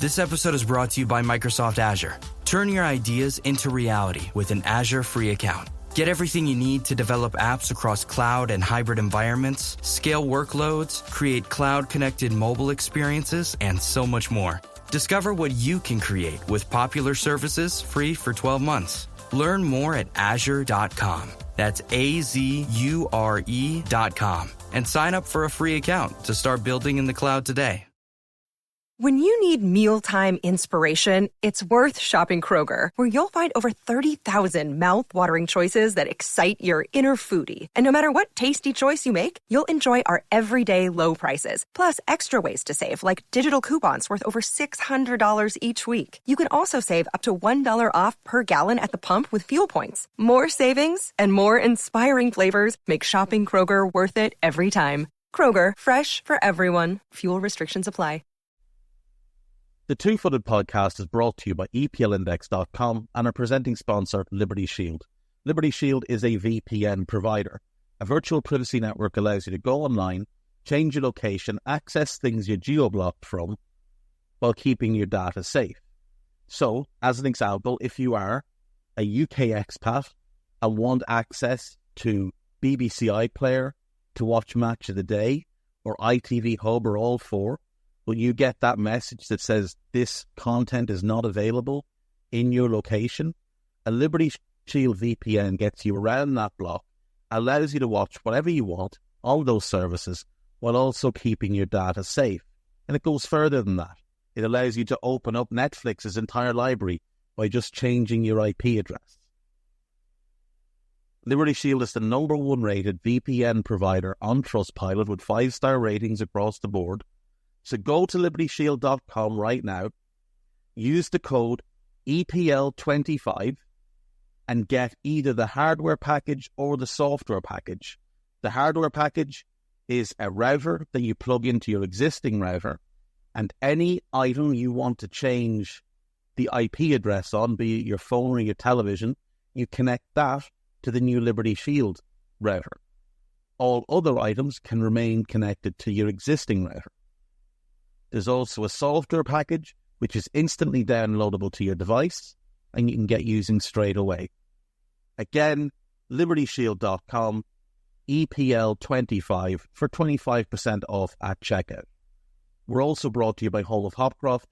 This episode is brought to you by Microsoft Azure. Turn your ideas into reality with an Azure free account. Get everything you need to develop apps across cloud and hybrid environments, scale workloads, create cloud-connected mobile experiences, and so much more. Discover what you can create with popular services free for 12 months. Learn more at azure.com. That's AZURE.com. And sign up for a free account to start building in the cloud today. When you need mealtime inspiration, it's worth shopping Kroger, where you'll find over 30,000 mouth-watering choices that excite your inner foodie. And no matter what tasty choice you make, you'll enjoy our everyday low prices, plus extra ways to save, like digital coupons worth over $600 each week. You can also save up to $1 off per gallon at the pump with fuel points. More savings and more inspiring flavors make shopping Kroger worth it every time. Kroger, fresh for everyone. Fuel restrictions apply. The Two-Footed Podcast is brought to you by EPLindex.com and our presenting sponsor, Liberty Shield. Liberty Shield is a VPN provider. A virtual privacy network allows you to go online, change your location, access things you're geo-blocked from, while keeping your data safe. So, as an example, if you are a UK expat and want access to BBC iPlayer to watch Match of the Day, or ITV Hub, or all four, when you get that message that says this content is not available in your location, a Liberty Shield VPN gets you around that block, allows you to watch whatever you want on those services, while also keeping your data safe. And it goes further than that. It allows you to open up Netflix's entire library by just changing your IP address. Liberty Shield is the #1 rated VPN provider on Trustpilot with 5-star ratings across the board. So go to libertyshield.com right now, use the code EPL25 and get either the hardware package or the software package. The hardware package is a router that you plug into your existing router, and any item you want to change the IP address on, be it your phone or your television, you connect that to the new Liberty Shield router. All other items can remain connected to your existing router. There's also a software package, which is instantly downloadable to your device, and you can get using straight away. Again, libertyshield.com, EPL25 for 25% off at checkout. We're also brought to you by Home of Hopcroft,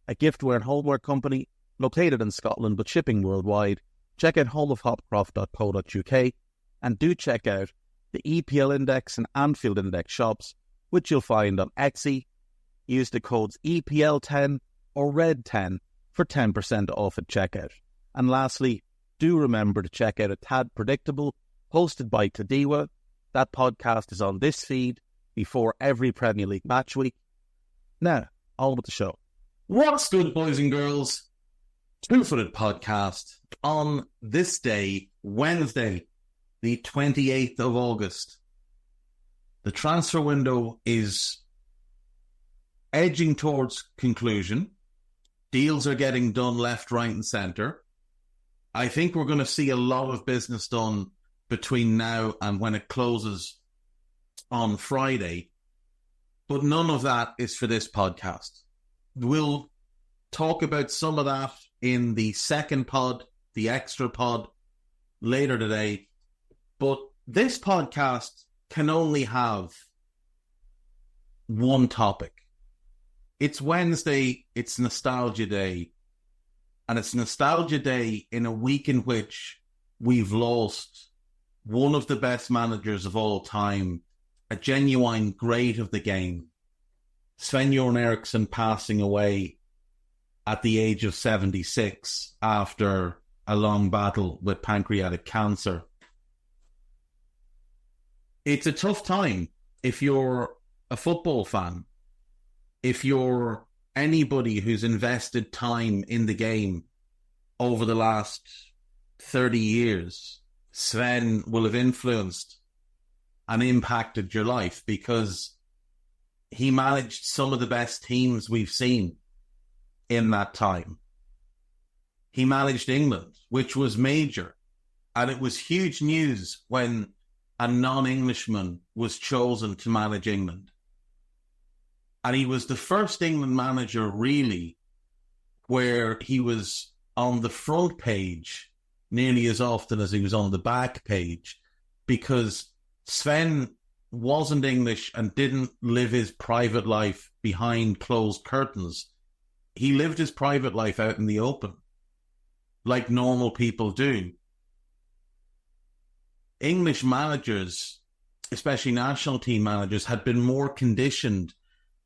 a giftware and homeware company located in Scotland but shipping worldwide. Check out homeofhopcroft.co.uk and do check out the EPL Index and Anfield Index shops, which you'll find on Etsy. Use the codes EPL10 or RED10 for 10% off at checkout. And lastly, do remember to check out A Tad Predictable, hosted by Tadiwa. That podcast is on this feed before every Premier League match week. Now, on with the show. What's good, boys and girls? Two-Footed Podcast on this day, Wednesday, the 28th of August. The transfer window is edging towards conclusion. Deals are getting done left, right and centre. I think we're going to see a lot of business done between now and when it closes on Friday. But none of that is for this podcast. We'll talk about some of that in the second pod, the extra pod, later today. But this podcast can only have one topic. It's Wednesday, it's Nostalgia Day, and it's Nostalgia Day in a week in which we've lost one of the best managers of all time, a genuine great of the game, Sven-Göran Eriksson, passing away at the age of 76 after a long battle with pancreatic cancer. It's a tough time if you're a football fan. If you're anybody who's invested time in the game over the last 30 years, Sven will have influenced and impacted your life because he managed some of the best teams we've seen in that time. He managed England, which was major, and it was huge news when a non-Englishman was chosen to manage England. And he was the first England manager, really, where he was on the front page nearly as often as he was on the back page, because Sven wasn't English and didn't live his private life behind closed curtains. He lived his private life out in the open, like normal people do. English managers, especially national team managers, had been more conditioned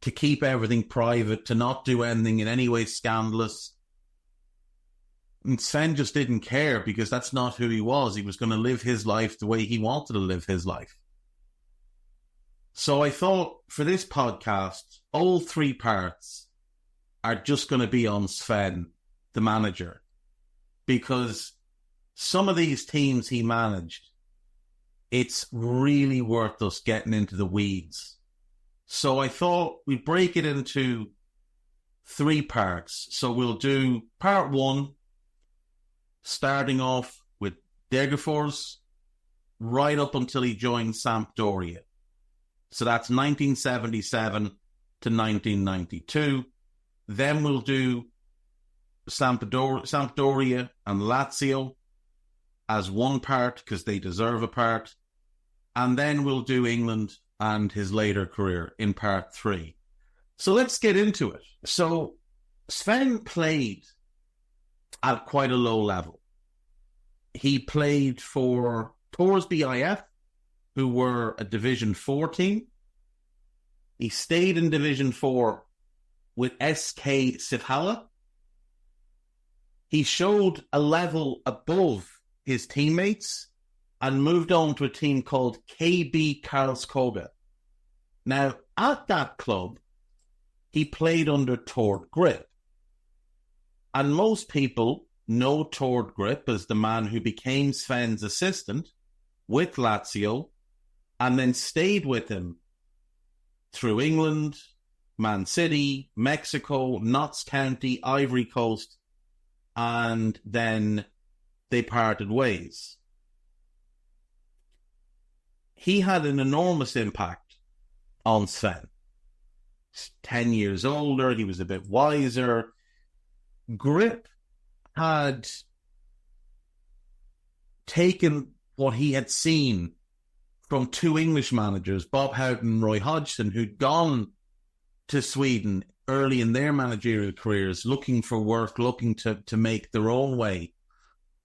to keep everything private, to not do anything in any way scandalous. And Sven just didn't care, because that's not who he was. He was going to live his life the way he wanted to live his life. So I thought for this podcast, all three parts are just going to be on Sven, the manager, because some of these teams he managed, it's really worth us getting into the weeds. So I thought we'd break it into three parts. So we'll do part one, starting off with Degerfors, right up until he joined Sampdoria. So that's 1977 to 1992. Then we'll do Sampdoria and Lazio as one part, because they deserve a part. And then we'll do England and his later career in part three. So let's get into it. So Sven played at quite a low level. He played for Torsby IF, who were a Division 4 team. He stayed in Division 4 with SK Sivhala. He showed a level above his teammates and moved on to a team called KB Karlskoga. Now, at that club, he played under Tord Grip. And most people know Tord Grip as the man who became Sven's assistant with Lazio and then stayed with him through England, Man City, Mexico, Notts County, Ivory Coast, and then they parted ways. He had an enormous impact on Sven. 10 years older, he was a bit wiser. Grip had taken what he had seen from two English managers, Bob Houghton and Roy Hodgson, who'd gone to Sweden early in their managerial careers, looking for work, looking to make their own way.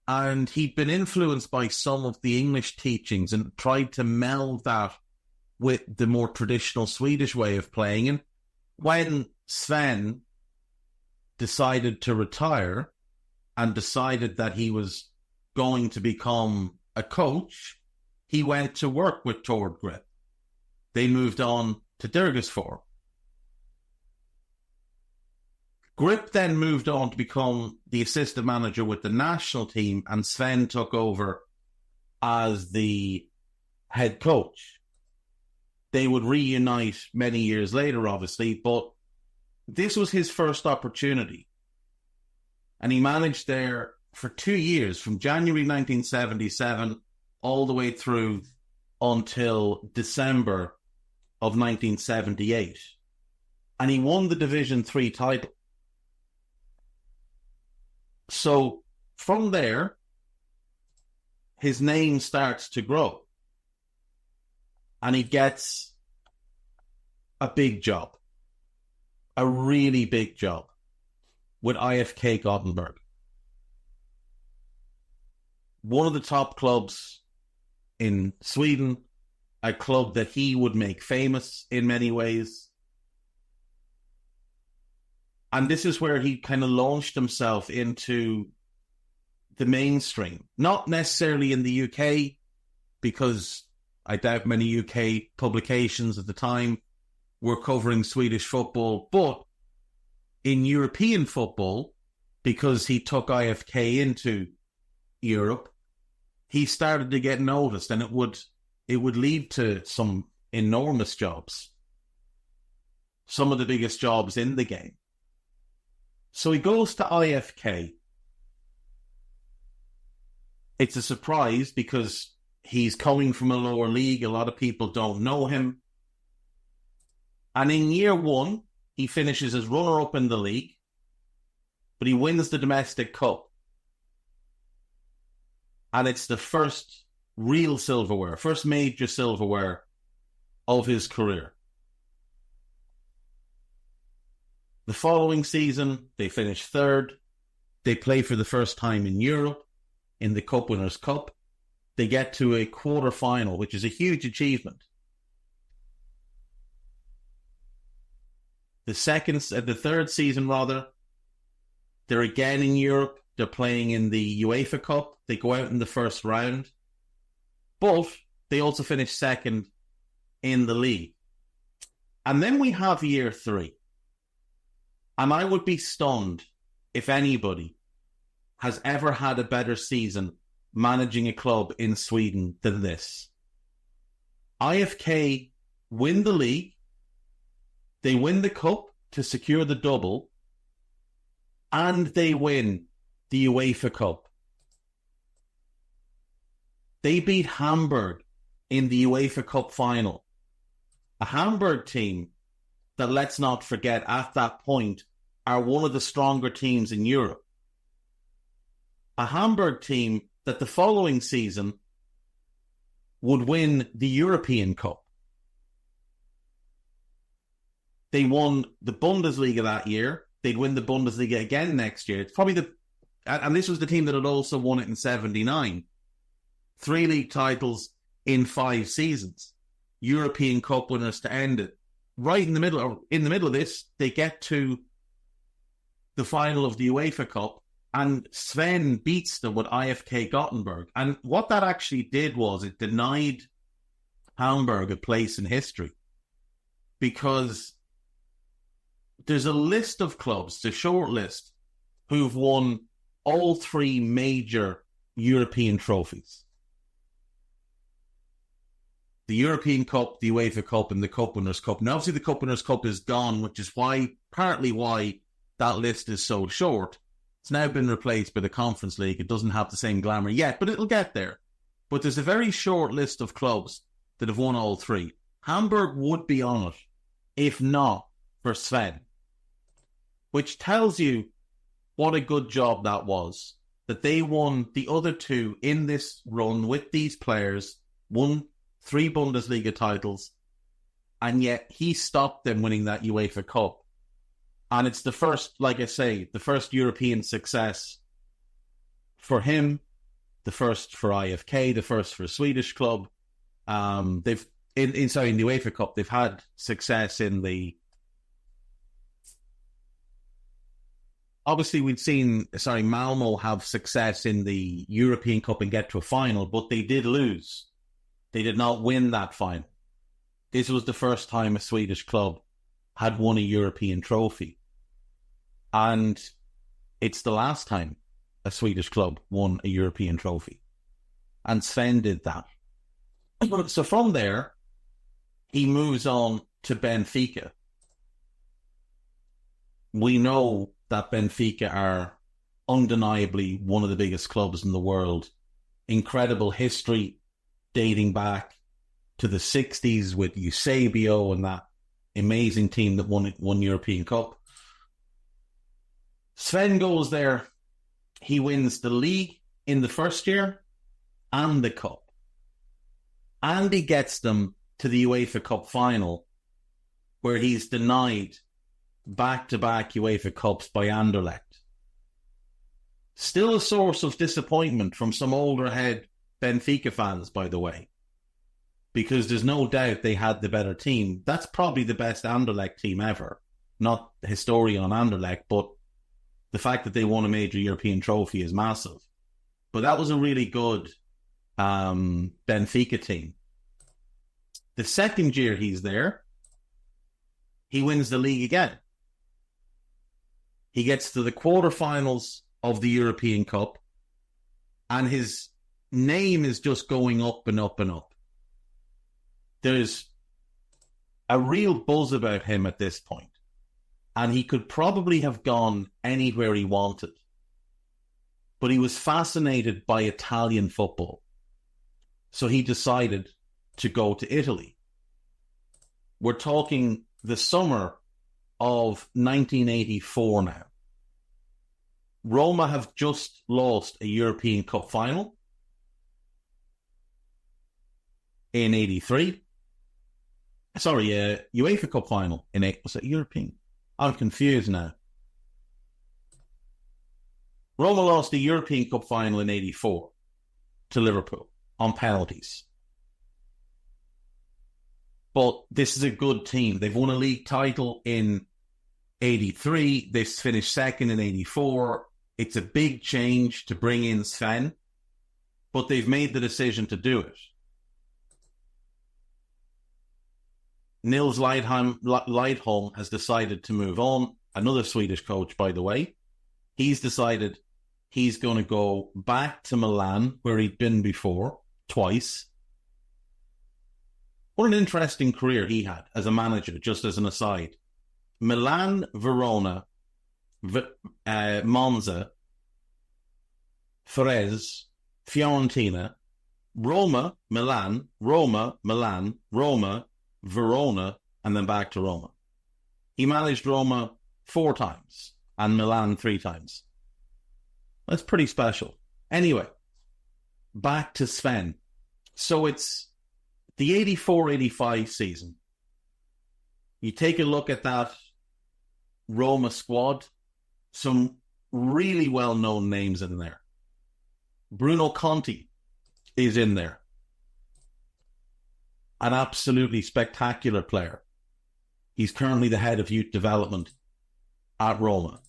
And he'd been influenced by some of the English teachings and tried to meld that with the more traditional Swedish way of playing. And when Sven decided to retire and decided that he was going to become a coach, he went to work with Tord Grip. They moved on to Degerfors. Grip then moved on to become the assistant manager with the national team, and Sven took over as the head coach. They would reunite many years later, obviously, but this was his first opportunity. And he managed there for 2 years, from January 1977 all the way through until December of 1978. And he won the Division 3 title. So from there, his name starts to grow. And he gets a big job. A really big job with IFK Gothenburg. One of the top clubs in Sweden, a club that he would make famous in many ways. And this is where he kind of launched himself into the mainstream. Not necessarily in the UK, because I doubt many UK publications at the time were covering Swedish football, but in European football, because he took IFK into Europe, he started to get noticed, and it would lead to some enormous jobs. Some of the biggest jobs in the game. So he goes to IFK. It's a surprise because he's coming from a lower league. A lot of people don't know him. And in year one, he finishes as runner-up in the league, but he wins the domestic cup. And it's the first real silverware, first major silverware of his career. The following season, they finish third. They play for the first time in Europe, in the Cup Winners' Cup. They get to a quarter-final, which is a huge achievement. The third season, they're again in Europe. They're playing in the UEFA Cup. They go out in the first round. But they also finish second in the league. And then we have year 3. And I would be stunned if anybody has ever had a better season managing a club in Sweden than this. IFK win the league. They win the cup to secure the double. And they win the UEFA Cup. They beat Hamburg in the UEFA Cup final. A Hamburg team that, let's not forget, at that point, are one of the stronger teams in Europe. A Hamburg team that the following season would win the European Cup. They won the Bundesliga that year. They'd win the Bundesliga again next year. It's probably and this was the team that had also won it in 79. 3 league titles in 5 seasons. European Cup winners to end it. Right in the middle of this, they get to the final of the UEFA Cup, and Sven beats them with IFK Gothenburg. And what that actually did was it denied Hamburg a place in history, because there's a list of clubs, the short list, who've won all 3 major European trophies. The European Cup, the UEFA Cup, and the Cup Winners' Cup. Now, obviously, the Cup Winners' Cup is gone, which is partly why that list is so short. It's now been replaced by the Conference League. It doesn't have the same glamour yet, but it'll get there. But there's a very short list of clubs that have won all 3. Hamburg would be on it, if not for Sven. Which tells you what a good job that was. That they won the other 2 in this run with these players, won 3 Bundesliga titles, and yet he stopped them winning that UEFA Cup. And it's the first, like I say, the first European success for him, the first for IFK, the first for a Swedish club. They've in the UEFA Cup, they've had success in the. Obviously, we'd seen Malmo have success in the European Cup and get to a final, but they did lose. They did not win that final. This was the first time a Swedish club had won a European trophy. And it's the last time a Swedish club won a European trophy. And Sven did that. So from there, he moves on to Benfica. We know that Benfica are undeniably one of the biggest clubs in the world. Incredible history dating back to the 60s with Eusebio and that amazing team that won European Cup. Sven goes there. He wins the league in the first year and the cup. And he gets them to the UEFA Cup final, where he's denied back-to-back UEFA Cups by Anderlecht. Still a source of disappointment from some older head Benfica fans, by the way, because there's no doubt they had the better team. That's probably the best Anderlecht team ever. Not historian on Anderlecht, but the fact that they won a major European trophy is massive. But that was a really good Benfica team. The second year he's there, he wins the league again. He gets to the quarterfinals of the European Cup, and his name is just going up and up and up. There's a real buzz about him at this point, and he could probably have gone anywhere he wanted. But he was fascinated by Italian football, so he decided to go to Italy. We're talking the summer of 1984 now. Roma have just lost a European Cup final in 83. Sorry, UEFA Cup final in 8. Was it European? I'm confused now. Roma lost the European Cup final in 84 to Liverpool on penalties. But this is a good team. They've won a league title in 83. They've finished second in 84. It's a big change to bring in Sven, but they've made the decision to do it. Nils Lidholm has decided to move on. Another Swedish coach, by the way. He's decided he's going to go back to Milan, where he'd been before, twice. What an interesting career he had as a manager, just as an aside. Milan, Verona, Monza, Firenze, Fiorentina, Roma, Milan, Roma, Verona, and then back to Roma. He managed Roma 4 times and Milan 3 times. That's pretty special. Anyway, back to Sven. So it's the 84-85 season. You take a look at that Roma squad, some really well-known names in there. Bruno Conti is in there. An absolutely spectacular player. He's currently the head of youth development at Roma.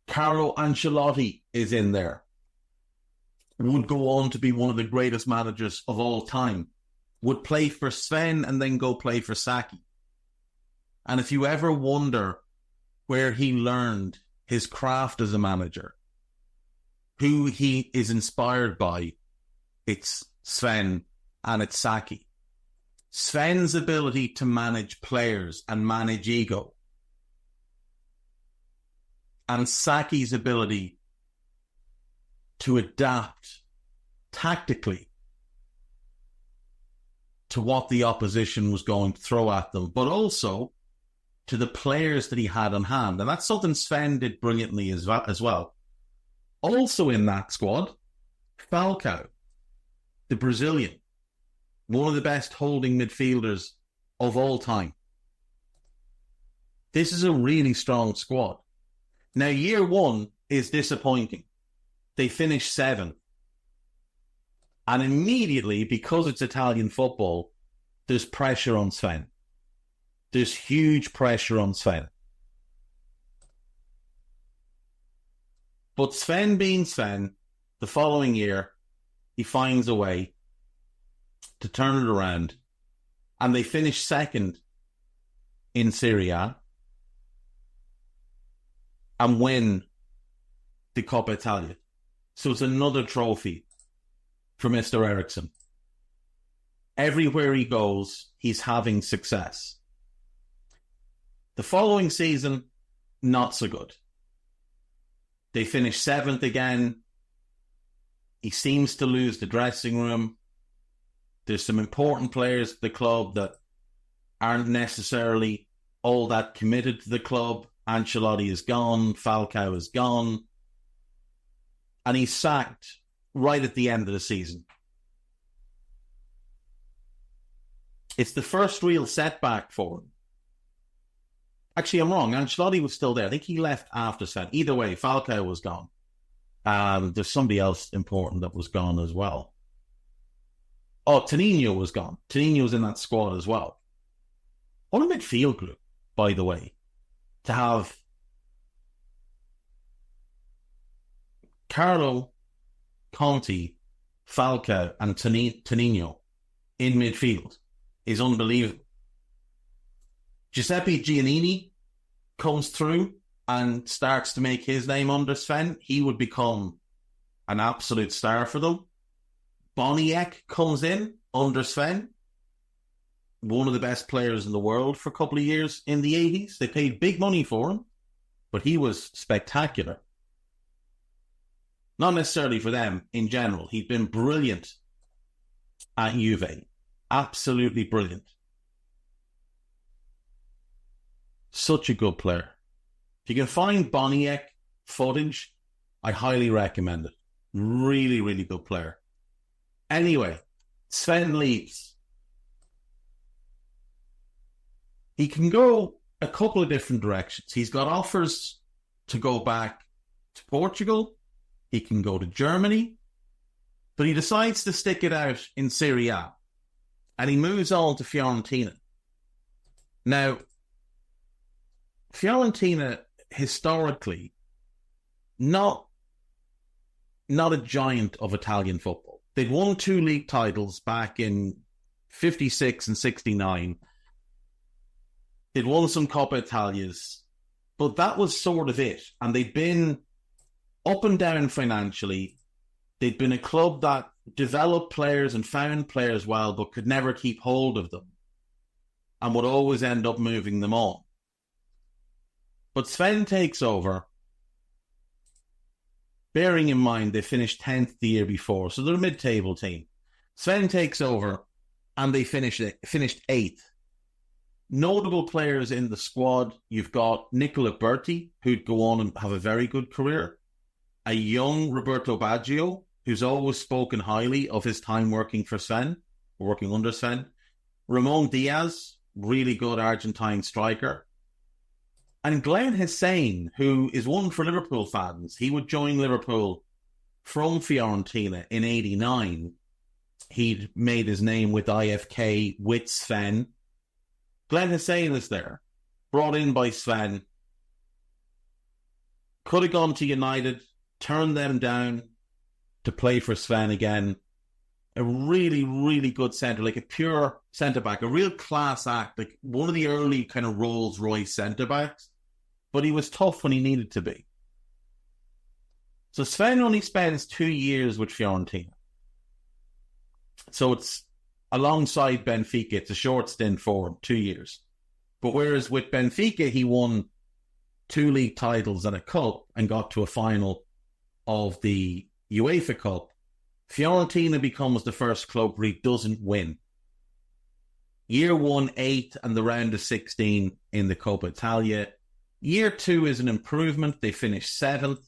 Carlo Ancelotti is in there. Would go on to be one of the greatest managers of all time. Would play for Sven and then go play for Saki. And if you ever wonder where he learned his craft as a manager, who he is inspired by, it's Sven and it's Saki. Sven's ability to manage players and manage ego, and Saki's ability to adapt tactically to what the opposition was going to throw at them, but also to the players that he had on hand. And that's something Sven did brilliantly as well. Also in that squad, Falcao, the Brazilian, one of the best holding midfielders of all time. This is a really strong squad. Now, year one is disappointing. They finished 7th. And immediately, because it's Italian football, there's pressure on Sven. There's huge pressure on Sven. But Sven being Sven, the following year, he finds a way to turn it around. And they finish 2nd in Serie A and win the Coppa Italia. So it's another trophy for Mr. Eriksson. Everywhere he goes, he's having success. The following season, not so good. They finish 7th again. He seems to lose the dressing room. There's some important players at the club that aren't necessarily all that committed to the club. Ancelotti is gone. Falcao is gone. And he's sacked right at the end of the season. It's the first real setback for him. Actually, I'm wrong. Ancelotti was still there. I think he left after Sven. Either way, Falcao was gone. There's somebody else important that was gone as well. Oh, Toninho was gone. Toninho was in that squad as well. What a midfield group, by the way, to have Carlo, Conti, Falcao, and Toninho in midfield is unbelievable. Giuseppe Giannini comes through and starts to make his name under Sven. He would become an absolute star for them. Boniek comes in under Sven. One of the best players in the world for a couple of years in the 80s. They paid big money for him, but he was spectacular. Not necessarily for them in general. He'd been brilliant at Juve. Absolutely brilliant. Such a good player. If you can find Boniek footage, I highly recommend it. Really, really good player. Anyway, Sven leaves. He can go a couple of different directions. He's got offers to go back to Portugal. He can go to Germany. But he decides to stick it out in Serie A. And he moves on to Fiorentina. Now, Fiorentina, historically, not a giant of Italian football. They'd won 2 league titles back in 56 and 69. They'd won some Coppa Italias, but that was sort of it. And they'd been up and down financially. They'd been a club that developed players and found players well, but could never keep hold of them and would always end up moving them on. But Sven takes over, bearing in mind they finished 10th the year before, so they're a mid-table team. Sven takes over and they finished 8th. Notable players in the squad, you've got Nicola Berti, who'd go on and have a very good career. A young Roberto Baggio, who's always spoken highly of his time working for Sven, working under Sven. Ramon Diaz, really good Argentine striker. And Glenn Hussein, who is one for Liverpool fans. He would join Liverpool from Fiorentina in 89. He'd made his name with IFK, with Sven. Glenn Hussein is there, brought in by Sven. Could have gone to United, turned them down to play for Sven again. A really, really good centre, like a pure centre-back, a real class act, like one of the early kind of Rolls-Royce centre-backs. But he was tough when he needed to be. So Sven only spends 2 years with Fiorentina. So it's alongside Benfica. It's a short stint for him, 2 years. But whereas with Benfica, he won 2 league titles and a cup and got to a final of the UEFA Cup, Fiorentina becomes the first club where he doesn't win. Year 1, 8th, and the round of 16 in the Coppa Italia. Year 2 is an improvement. They finish 7th,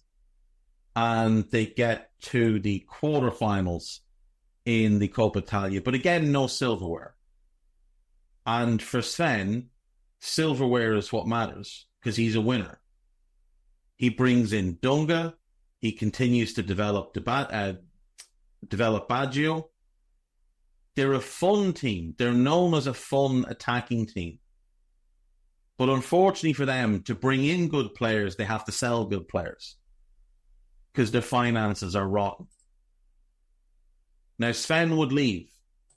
and they get to the quarterfinals in the Coppa Italia. But again, no silverware. And for Sven, silverware is what matters, because he's a winner. He brings in Dunga. He continues to develop Baggio. They're a fun team. They're known as a fun attacking team. But unfortunately for them, to bring in good players, they have to sell good players because their finances are rotten. Now, Sven would leave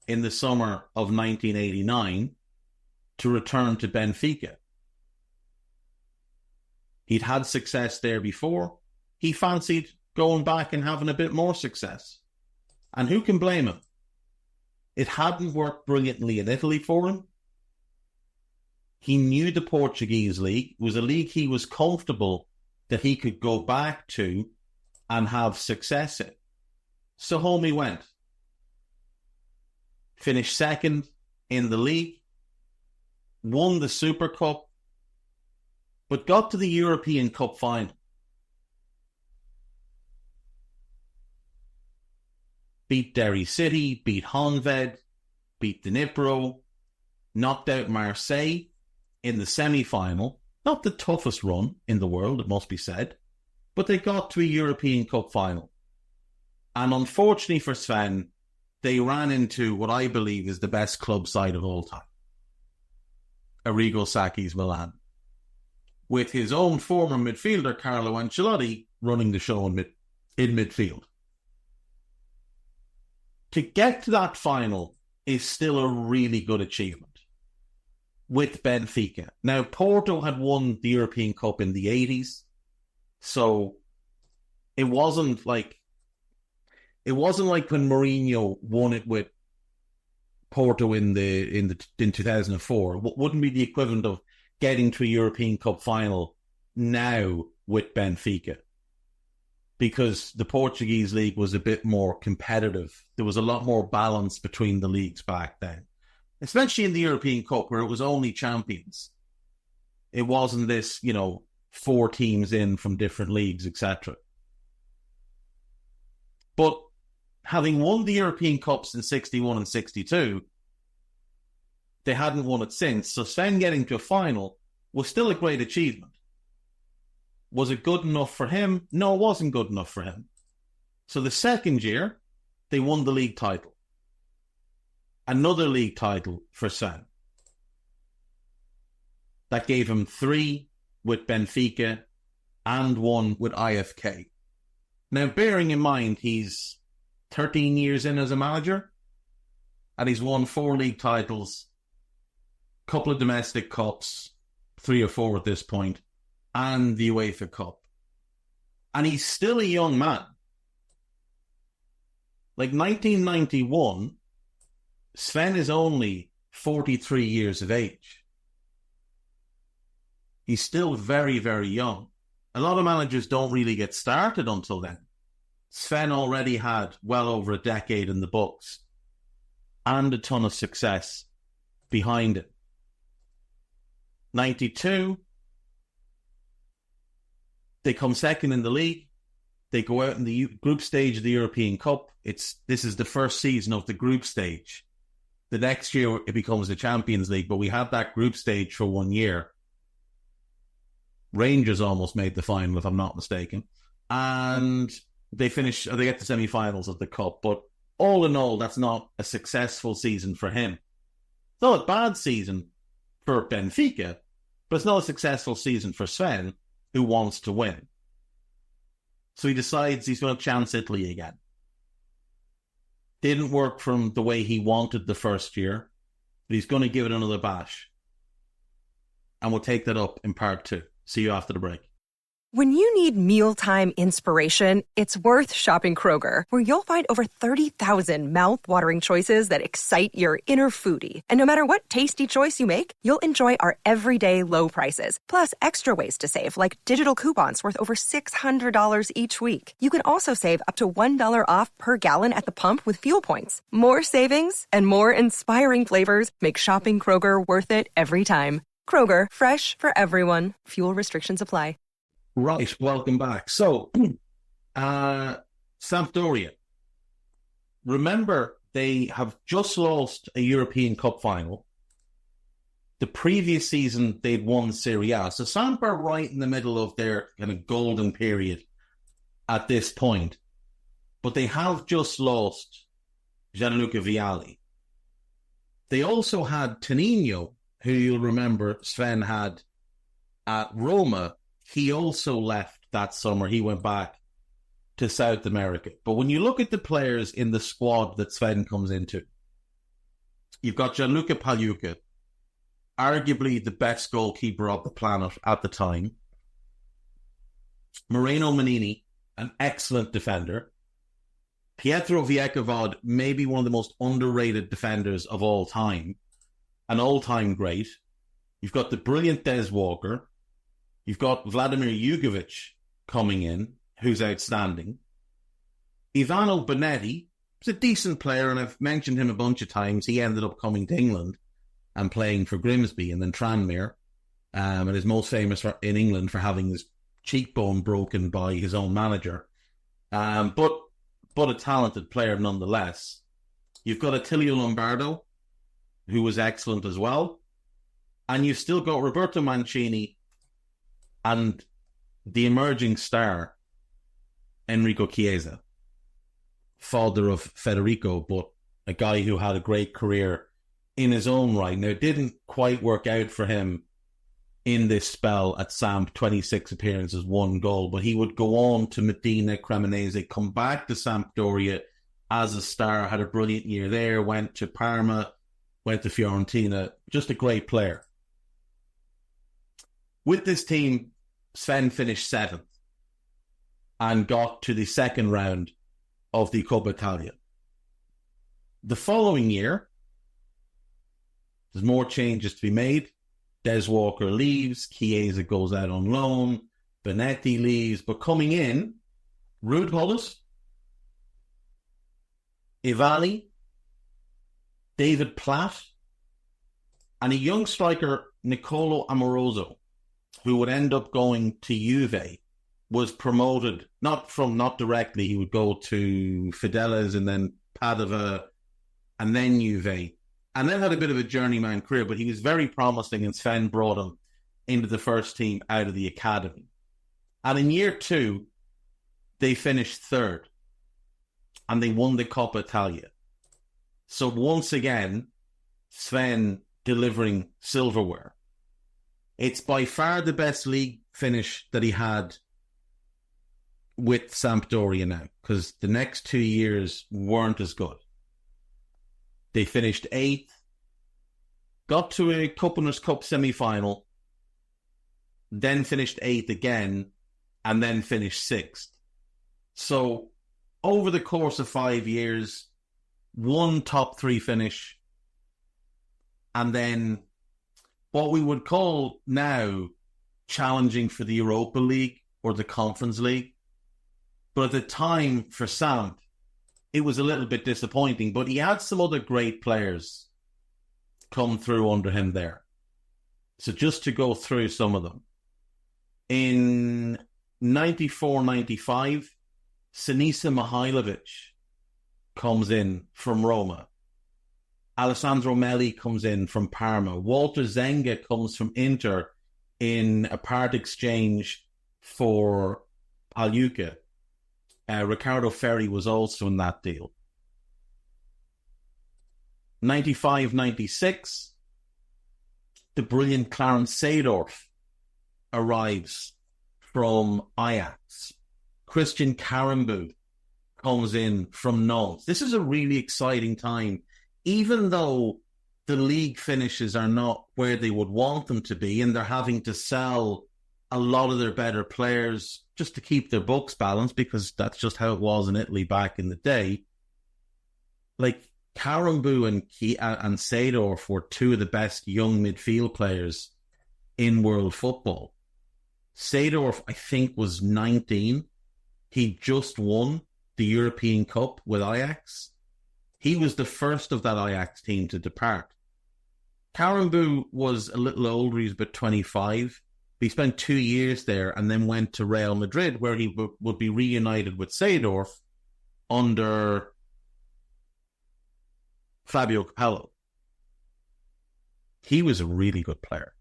in the summer of 1989 to return to Benfica. He'd had success there before. He fancied going back and having a bit more success. And who can blame him? It hadn't worked brilliantly in Italy for him. He knew the Portuguese league. It was a league he was comfortable that he could go back to and have success in. So home he went. Finished 2nd in the league. Won the Super Cup. But got to the European Cup final. Beat Derry City, beat Honved, beat Dnipro, knocked out Marseille in the semi-final. Not the toughest run in the world, it must be said, but they got to a European Cup final. And unfortunately for Sven, they ran into what I believe is the best club side of all time. Arrigo Sacchi's Milan. With his own former midfielder, Carlo Ancelotti, running the show in midfield. To get to that final is still a really good achievement with Benfica. Now, Porto had won the European Cup in the 80s, so it wasn't like when Mourinho won it with Porto in 2004. What wouldn't be the equivalent of getting to a European Cup final now with Benfica. Because the Portuguese league was a bit more competitive. There was a lot more balance between the leagues back then. Especially in the European Cup, where it was only champions. It wasn't this, 4 teams in from different leagues, etc. But having won the European Cups in 61 and 62, they hadn't won it since. So Sven getting to a final was still a great achievement. Was it good enough for him? No, it wasn't good enough for him. So the second year, they won the league title. Another league title for Sven. That gave him 3 with Benfica and 1 with IFK. Now, bearing in mind, he's 13 years in as a manager, and he's won 4 league titles, a couple of domestic cups, 3 or 4 at this point, and the UEFA Cup. And he's still a young man. Like 1991, Sven is only 43 years of age. He's still very, very young. A lot of managers don't really get started until then. Sven already had well over a decade in the books and a ton of success behind it. 92, they come second in the league. They go out in the group stage of the European Cup. This is the first season of the group stage. The next year it becomes the Champions League, but we had that group stage for 1 year. Rangers almost made the final, if I'm not mistaken. And they get the semi-finals of the Cup. But all in all, that's not a successful season for him. It's not a bad season for Benfica, but it's not a successful season for Sven, who wants to win. So he decides he's going to chance Italy again. Didn't work from the way he wanted the first year, but he's going to give it another bash. And we'll take that up in part 2. See you after the break. When you need mealtime inspiration, it's worth shopping Kroger, where you'll find over 30,000 mouth-watering choices that excite your inner foodie. And no matter what tasty choice you make, you'll enjoy our everyday low prices, plus extra ways to save, like digital coupons worth over $600 each week. You can also save up to $1 off per gallon at the pump with fuel points. More savings and more inspiring flavors make shopping Kroger worth it every time. Kroger, fresh for everyone. Fuel restrictions apply. Right, welcome back. So, Sampdoria. Remember, they have just lost a European Cup final. The previous season, they'd won Serie A. So, Samp are right in the middle of their kind of golden period at this point. But they have just lost Gianluca Vialli. They also had Tonino, who you'll remember Sven had at Roma. He also left that summer. He went back to South America. But when you look at the players in the squad that Sven comes into, you've got Gianluca Pagliuca, arguably the best goalkeeper of the planet at the time. Moreno Manini, an excellent defender. Pietro Viekovod, maybe one of the most underrated defenders of all time. An all-time great. You've got the brilliant Des Walker. You've got Vladimir Jugovic coming in, who's outstanding. Ivano Bonetti is a decent player, and I've mentioned him a bunch of times. He ended up coming to England and playing for Grimsby and then Tranmere, and is most famous in England for having his cheekbone broken by his own manager. But a talented player nonetheless. You've got Attilio Lombardo, who was excellent as well. And you've still got Roberto Mancini and the emerging star, Enrico Chiesa, father of Federico, but a guy who had a great career in his own right. Now, it didn't quite work out for him in this spell at Samp, 26 appearances, 1 goal, but he would go on to Medina, Cremonese, come back to Sampdoria as a star, had a brilliant year there, went to Parma, went to Fiorentina, just a great player. With this team, Sven finished 7th and got to the second round of the Coppa Italia. The following year, there's more changes to be made. Des Walker leaves, Chiesa goes out on loan, Bonetti leaves, but coming in, Ruud Gullit, Ivali, David Platt, and a young striker, Nicolo Amoroso, who would end up going to Juve, was promoted, not directly, he would go to Fidelis and then Padova and then Juve, and then had a bit of a journeyman career, but he was very promising, and Sven brought him into the first team out of the academy. And in year 2, they finished 3rd, and they won the Coppa Italia. So once again, Sven delivering silverware. It's by far the best league finish that he had with Sampdoria now, because the next 2 years weren't as good. They finished 8th, got to a Cup-Winners' Cup semi-final, then finished 8th again, and then finished 6th. So over the course of 5 years, one top 3 finish, and then what we would call now challenging for the Europa League or the Conference League. But at the time for Samp, it was a little bit disappointing, but he had some other great players come through under him there. So just to go through some of them. In 94-95, Sinisa Mihailovic comes in from Roma. Alessandro Melli comes in from Parma. Walter Zenga comes from Inter in a part exchange for Pagliuca. Riccardo Ferri was also in that deal. 95-96, the brilliant Clarence Seedorf arrives from Ajax. Christian Karambou comes in from Nantes. This is a really exciting time, even though the league finishes are not where they would want them to be, and they're having to sell a lot of their better players just to keep their books balanced, because that's just how it was in Italy back in the day. Like, Karambou and Seedorf were 2 of the best young midfield players in world football. Seedorf, I think, was 19. He just won the European Cup with Ajax. He was the first of that Ajax team to depart. Karambou was a little older, he was about 25. He spent 2 years there and then went to Real Madrid, where he would be reunited with Seedorf under Fabio Capello. He was a really good player.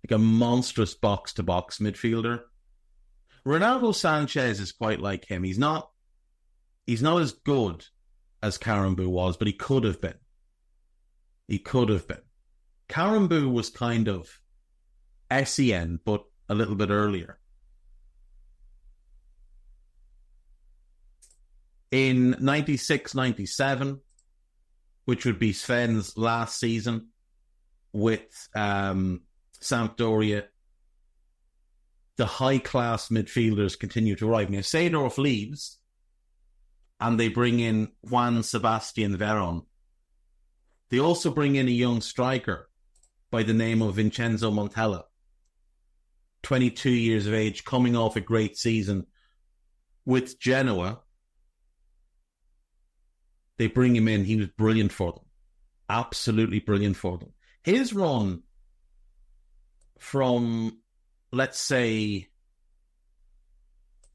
Like a monstrous box-to-box midfielder. Ronaldo Sanchez is quite like him. He's not as good as Karambou was, but he could have been. Karambou was kind of SEN, but a little bit earlier. In 96-97, which would be Sven's last season with Sampdoria, the high-class midfielders continue to arrive. Now, Seedorf leaves, and they bring in Juan Sebastian Veron. They also bring in a young striker by the name of Vincenzo Montella, 22 years of age, coming off a great season with Genoa. They bring him in. He was brilliant for them. Absolutely brilliant for them. His run from, let's say,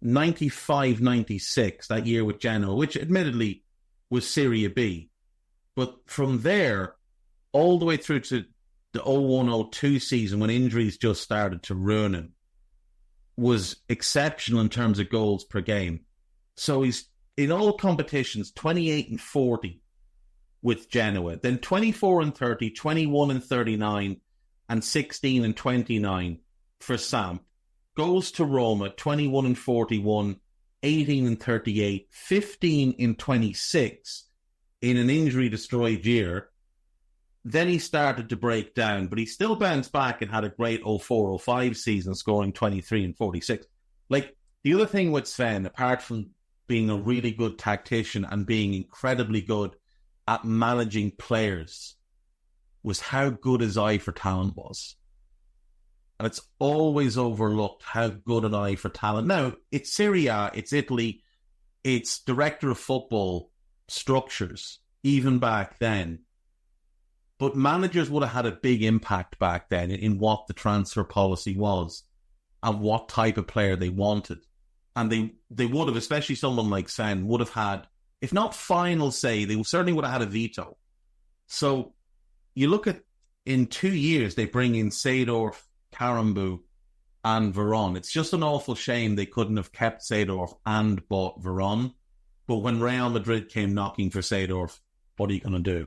95-96, that year with Genoa, which admittedly was Serie B. But from there, all the way through to the 01-02 season, when injuries just started to ruin him, was exceptional in terms of goals per game. So he's, in all competitions, 28-40 with Genoa, then 24-30, 21-39, and 16-29 for Samp. Goes to Roma, 21-41, 18-38, 15-26 in an injury-destroyed year. Then he started to break down, but he still bounced back and had a great 04-05 season, scoring 23 and 46. Like, the other thing with Sven, apart from being a really good tactician and being incredibly good at managing players, was how good his eye for talent was. And it's always overlooked how good an eye for talent. Now, it's Serie A, it's Italy, it's director of football structures, even back then. But managers would have had a big impact back then in what the transfer policy was and what type of player they wanted. And they would have, especially someone like Sven, would have had, if not final say, they certainly would have had a veto. So you look at, in 2 years, they bring in Seedorf, Karambou, and Veron. It's just an awful shame they couldn't have kept Seedorf and bought Veron. But when Real Madrid came knocking for Seedorf, what are you going to do?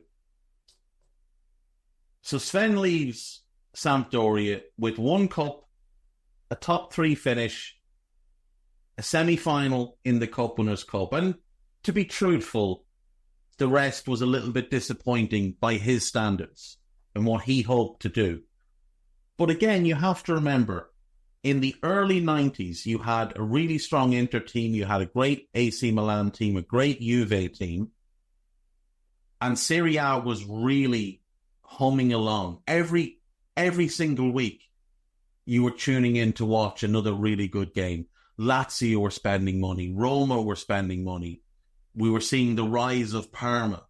So Sven leaves Sampdoria with 1 cup, a top 3 finish, a semi-final in the Cup Winners' Cup. And to be truthful, the rest was a little bit disappointing by his standards and what he hoped to do. But again, you have to remember, in the early 90s, you had a really strong Inter team, you had a great AC Milan team, a great Juve team, and Serie A was really humming along. Every single week, you were tuning in to watch another really good game. Lazio were spending money. Roma were spending money. We were seeing the rise of Parma.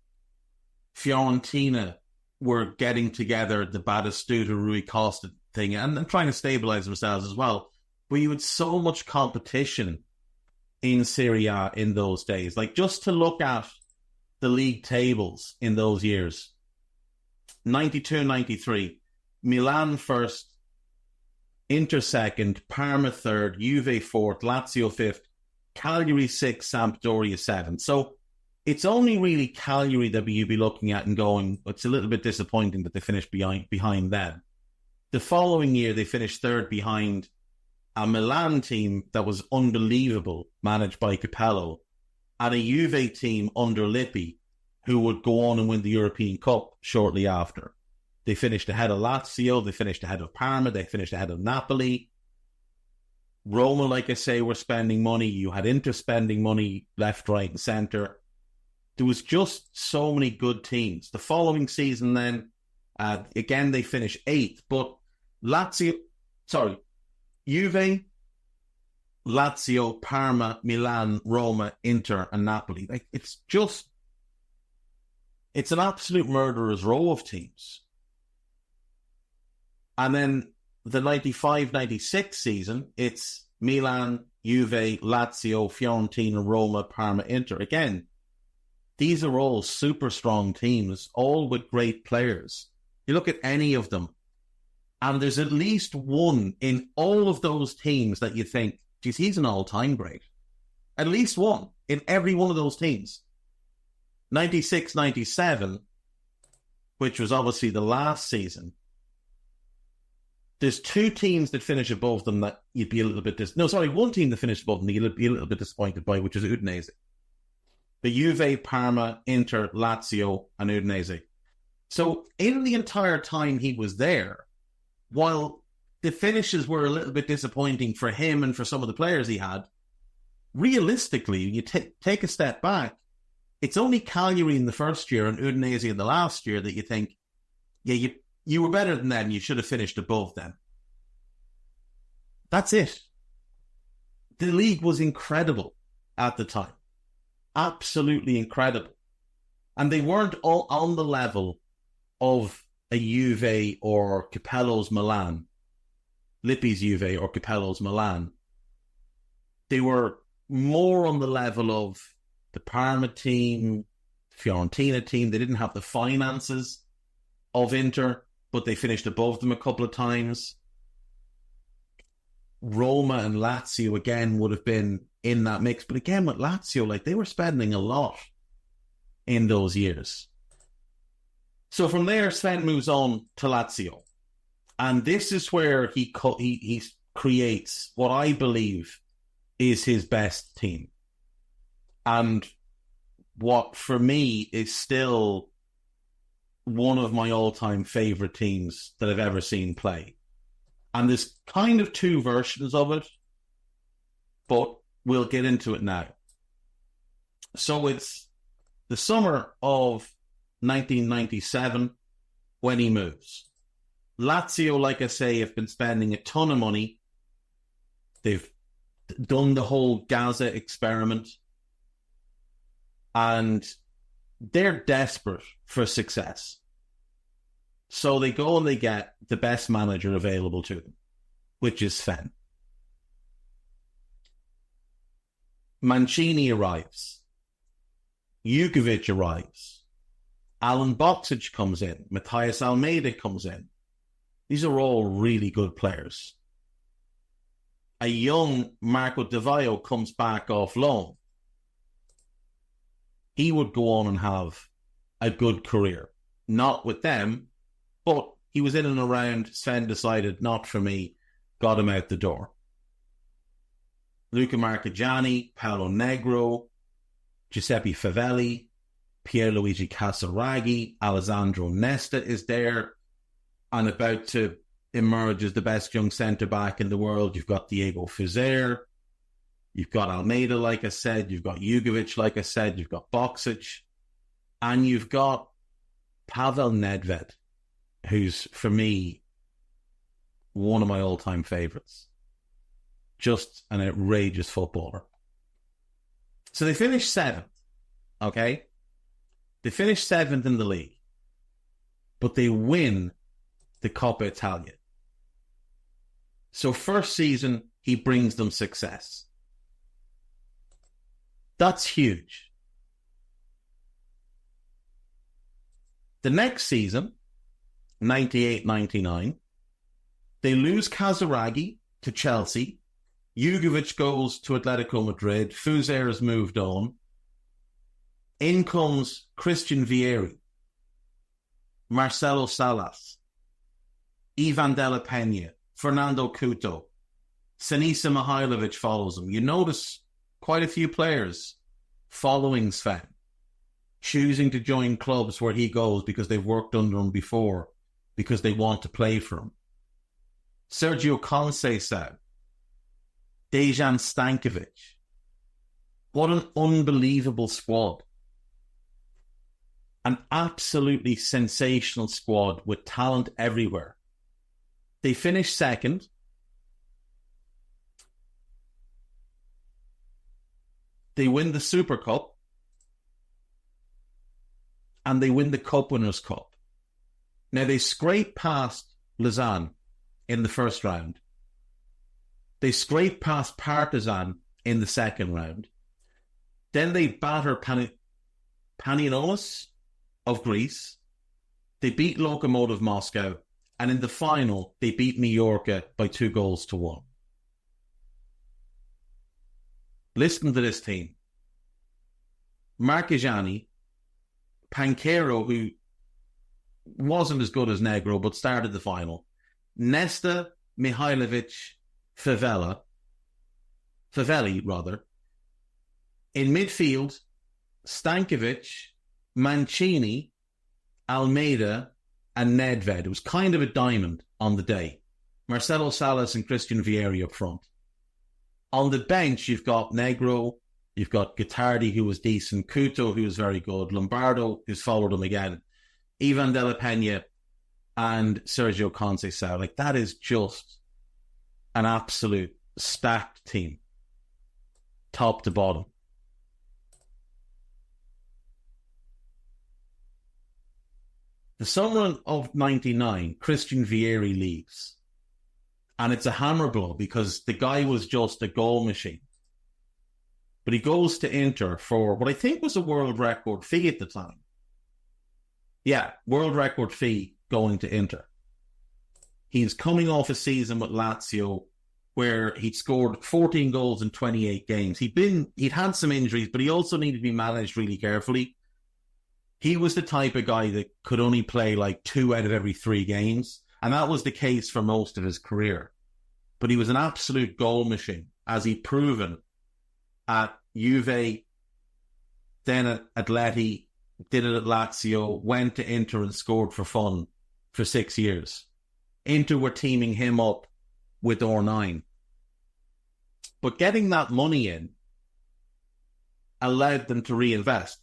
Fiorentina were getting together the Batistuta, Rui Costa thing and trying to stabilise themselves as well. But you had so much competition in Serie A in those days. Like, just to look at the league tables in those years. 92-93, Milan first, Inter second, Parma third, Juve fourth, Lazio fifth, Cagliari sixth, Sampdoria seventh. So it's only really Cagliari that you'd be looking at and going, it's a little bit disappointing that they finished behind them. The following year, they finished third behind a Milan team that was unbelievable, managed by Capello, and a Juve team under Lippi, who would go on and win the European Cup shortly after. They finished ahead of Lazio, they finished ahead of Parma, they finished ahead of Napoli. Roma, like I say, were spending money. You had Inter spending money left, right, and centre. There was just so many good teams. The following season then, again, they finished 8th, but Juve, Lazio, Parma, Milan, Roma, Inter, and Napoli. Like, it's an absolute murderer's row of teams. And then the 95-96 season, it's Milan, Juve, Lazio, Fiorentina, Roma, Parma, Inter. Again, these are all super strong teams, all with great players. You look at any of them, and there's at least one in all of those teams that you think, geez, he's an all-time great. At least one in every one of those teams. 96-97, which was obviously the last season, there's 2 teams that finish above them that you'd be a little bit... one team that finished above them that you'd be a little bit disappointed by, which is Udinese. The Juve, Parma, Inter, Lazio, and Udinese. So in the entire time he was there, while the finishes were a little bit disappointing for him and for some of the players he had, realistically, you take a step back, it's only Cagliari in the first year and Udinese in the last year that you think, yeah, you were better than them, you should have finished above them. That's it. The league was incredible at the time. Absolutely incredible. And they weren't all on the level of a Juve or Capello's Milan, Lippi's Juve or Capello's Milan. They were more on the level of the Parma team, Fiorentina team. They didn't have the finances of Inter, but they finished above them a couple of times. Roma and Lazio, again, would have been in that mix. But again, with Lazio, like, they were spending a lot in those years. So from there, Sven moves on to Lazio. And this is where he creates what I believe is his best team. And what, for me, is still one of my all-time favourite teams that I've ever seen play. And there's kind of 2 versions of it, but we'll get into it now. So it's the summer of 1997 when he moves. Lazio, like I say, have been spending a ton of money. They've done the whole Gaza experiment. And they're desperate for success. So they go and they get the best manager available to them, which is Sven. Mancini arrives. Jugovic arrives. Alan Boksic comes in. Matthias Almeida comes in. These are all really good players. A young Marco Di Vaio comes back off loan. He would go on and have a good career. Not with them, but he was in and around. Sven decided, not for me, got him out the door. Luca Marchigiani, Paolo Negro, Giuseppe Favelli, Pierluigi Casaraghi, Alessandro Nesta is there and about to emerge as the best young centre-back in the world. You've got Diego Fizer, you've got Almeida, like I said, you've got Jugovic, like I said, you've got Boksic, and you've got Pavel Nedved, who's, for me, one of my all-time favourites. Just an outrageous footballer. So they finished 7th, okay? They finished 7th in the league, but they win the Coppa Italia. So first season, he brings them success. That's huge. The next season, 98-99, they lose Casaraghi to Chelsea. Jugovic goes to Atletico Madrid. Fuser has moved on. In comes Christian Vieri, Marcelo Salas, Ivan de la Peña, Fernando Couto. Sinisa Mihailovic follows him. You notice quite a few players following Sven, choosing to join clubs where he goes because they've worked under him before, because they want to play for him. Sergio Conceição, Dejan Stankovic. What an unbelievable squad. An absolutely sensational squad with talent everywhere. They finished 2nd. They win the Super Cup. And they win the Cup Winners' Cup. Now, they scrape past Lausanne in the first round. They scrape past Partizan in the second round. Then they batter Panionios of Greece. They beat Lokomotiv Moscow. And in the final, they beat Mallorca by 2-1. Listen to this team. Marchigiani, Panquero, who wasn't as good as Negro, but started the final. Nesta, Mihailovic, Favelli. In midfield, Stankovic, Mancini, Almeida, and Nedved. It was kind of a diamond on the day. Marcelo Salas and Christian Vieri up front. On the bench, you've got Negro, you've got Guittardi, who was decent, Couto, who was very good, Lombardo, who's followed him again, Ivan de la Peña, and Sergio Conceição. Like, that is just an absolute stacked team, top to bottom. The summer of 99, Christian Vieri leaves. And it's a hammer blow because the guy was just a goal machine. But he goes to Inter for what I think was a world record fee at the time. Yeah, world record fee going to Inter. He's coming off a season with Lazio where he'd scored 14 goals in 28 games. He'd had some injuries, but he also needed to be managed really carefully. He was the type of guy that could only play like 2 out of every 3 games. And that was the case for most of his career. But he was an absolute goal machine, as he'd proven at Juve, then at Atleti, did it at Lazio, went to Inter and scored for fun for 6 years. Inter were teaming him up with R9. But getting that money in allowed them to reinvest.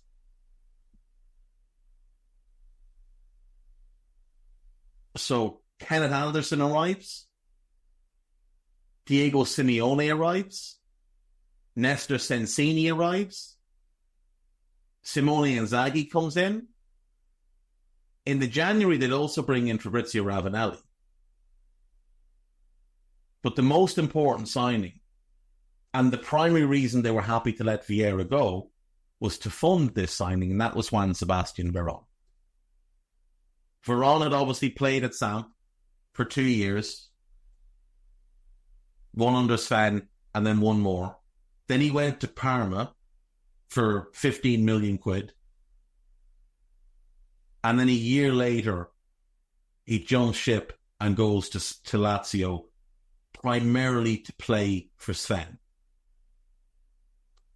So Kenneth Anderson arrives. Diego Simeone arrives. Nestor Sensini arrives. Simone Inzaghi comes in. In the January, they'd also bring in Fabrizio Ravanelli. But the most important signing, and the primary reason they were happy to let Vieira go, was to fund this signing, and that was Juan Sebastian Veron. Veron had obviously played at Samp for 2 years, one under Sven, and then one more. Then he went to Parma for 15 million quid. And then a year later, he jumps ship and goes to Lazio, primarily to play for Sven.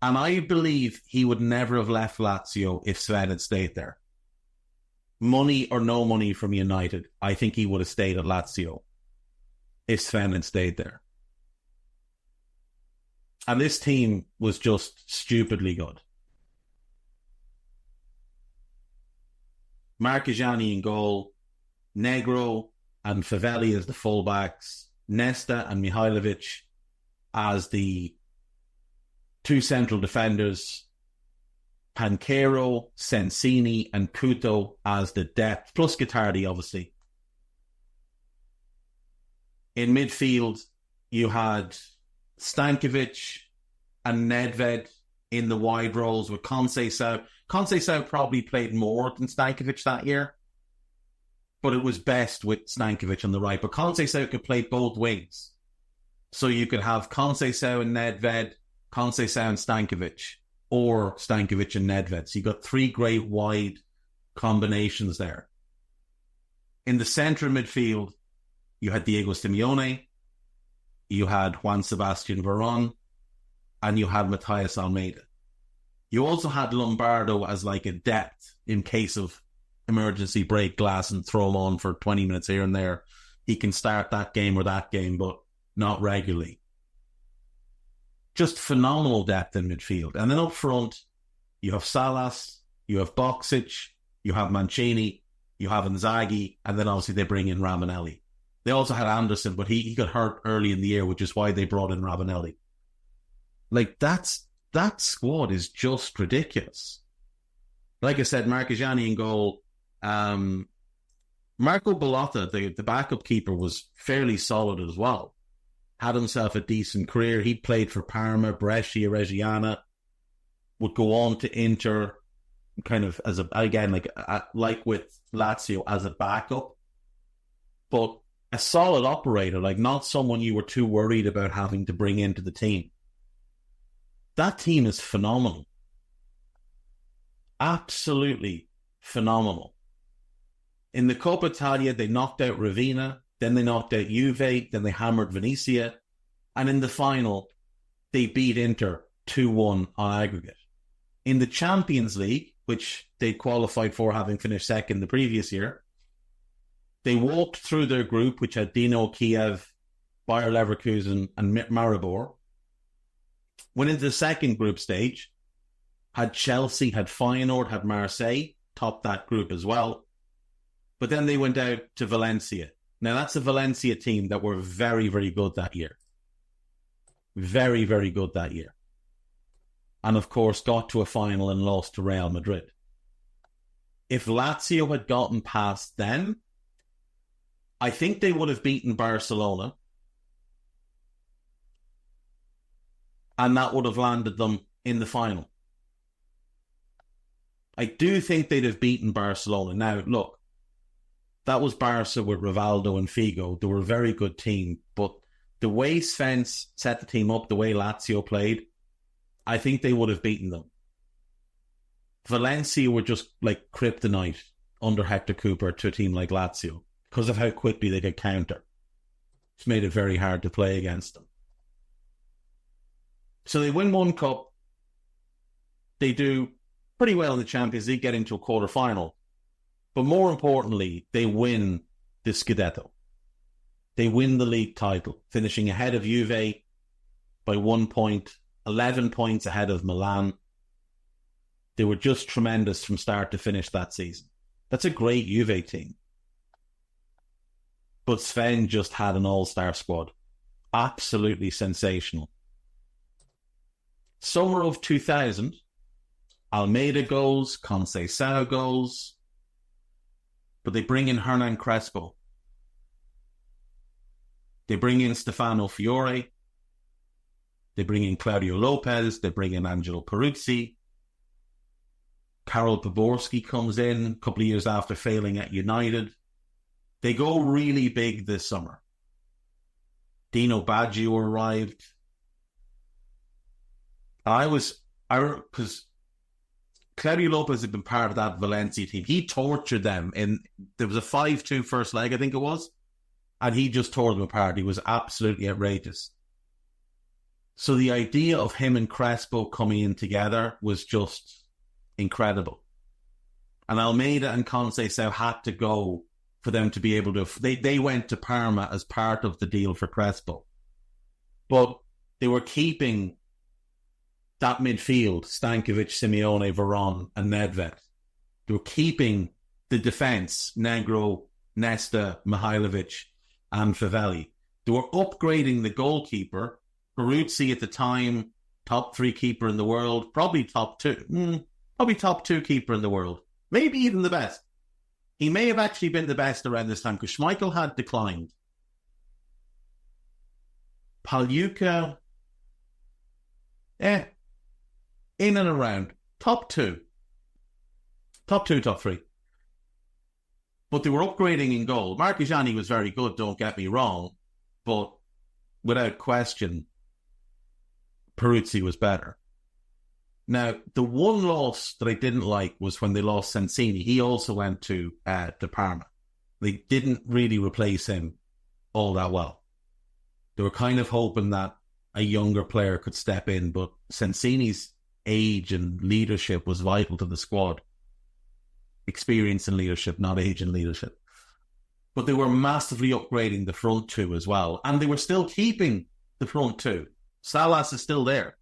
And I believe he would never have left Lazio if Sven had stayed there. Money or no money from United, I think he would have stayed at Lazio if Sven had stayed there. And this team was just stupidly good. Marchegiani in goal, Negro and Favelli as the fullbacks, Nesta and Mihailovic as the two central defenders, Pancero, Sensini and Couto as the depth, plus Guittardi, obviously. In midfield, you had Stankovic and Nedved in the wide roles with Conceição. Conceição probably played more than Stankovic that year, but it was best with Stankovic on the right. But Conceição could play both wings. So you could have Conceição and Nedved, Conceição and Stankovic, or Stankovic and Nedved. So you got three great wide combinations there. In the centre of midfield, you had Diego Simeone, you had Juan Sebastian Veron, and you had Matias Almeida. You also had Lombardo as like a depth in case of emergency break glass and throw him on for 20 minutes here and there. He can start that game or that game, but not regularly. Just phenomenal depth in midfield. And then up front, you have Salas, you have Boksic, you have Mancini, you have Inzaghi, and then obviously they bring in Ravanelli. They also had Anderson, but he got hurt early in the year, which is why they brought in Ravanelli. Like, that squad is just ridiculous. Like I said, Marchegiani in goal. Marco Bellotta, the backup keeper, was fairly solid as well. Had himself a decent career. He played for Parma, Brescia, Reggiana. Would go on to Inter, kind of as like with Lazio as a backup. But a solid operator, like not someone you were too worried about having to bring into the team. That team is phenomenal. Absolutely phenomenal. In the Coppa Italia, they knocked out Ravina, then they knocked out Juve, then they hammered Venezia, and in the final, they beat Inter 2-1 on aggregate. In the Champions League, which they qualified for having finished second the previous year, they walked through their group, which had Dinamo Kiev, Bayer Leverkusen, and Maribor. Went into the second group stage, had Chelsea, had Feyenoord, had Marseille, topped that group as well. But then they went out to Valencia. Now, that's a Valencia team that were very, very good that year. Very, very good that year. And, of course, got to a final and lost to Real Madrid. If Lazio had gotten past them, I think they would have beaten Barcelona. And that would have landed them in the final. I do think they'd have beaten Barcelona. Now, look, that was Barca with Rivaldo and Figo. They were a very good team. But the way Sven set the team up, the way Lazio played, I think they would have beaten them. Valencia were just like kryptonite under Hector Cooper to a team like Lazio because of how quickly they could counter. It's made it very hard to play against them. So they win one cup. They do pretty well in the Champions League, get into a quarter-final. But more importantly, they win the Scudetto. They win the league title, finishing ahead of Juve by 1 point, 11 points ahead of Milan. They were just tremendous from start to finish that season. That's a great Juve team. But Sven just had an all-star squad. Absolutely sensational. Summer of 2000, Almeida goes, Conceição goes. But they bring in Hernan Crespo. They bring in Stefano Fiore. They bring in Claudio Lopez. They bring in Angelo Peruzzi. Karol Poborski comes in a couple of years after failing at United. They go really big this summer. Dino Baggio arrived. Because Claudio Lopez had been part of that Valencia team. He tortured them there was a 5-2 first leg, I think it was, and he just tore them apart. He was absolutely outrageous. So the idea of him and Crespo coming in together was just incredible. And Almeida and Conceição had to go for them to be able to... They went to Parma as part of the deal for Crespo. But they were keeping that midfield, Stankovic, Simeone, Veron, and Nedved. They were keeping the defence, Negro, Nesta, Mihailovic, and Favelli. They were upgrading the goalkeeper, Peruzzi at the time, top 3 keeper in the world, probably top 2 keeper in the world, maybe even the best. He may have actually been the best around this time because Schmeichel had declined. Pagliuca, in and around. Top 2. Top 2, top 3. But they were upgrading in goal. Marchegiani was very good, don't get me wrong. But without question, Peruzzi was better. Now, the one loss that I didn't like was when they lost Sensini. He also went to Parma. They didn't really replace him all that well. They were kind of hoping that a younger player could step in, but Sensini's age and leadership was vital to the squad. Experience and leadership, not age and leadership. But they were massively upgrading the front 2 as well. And they were still keeping the front 2. Salas is still there.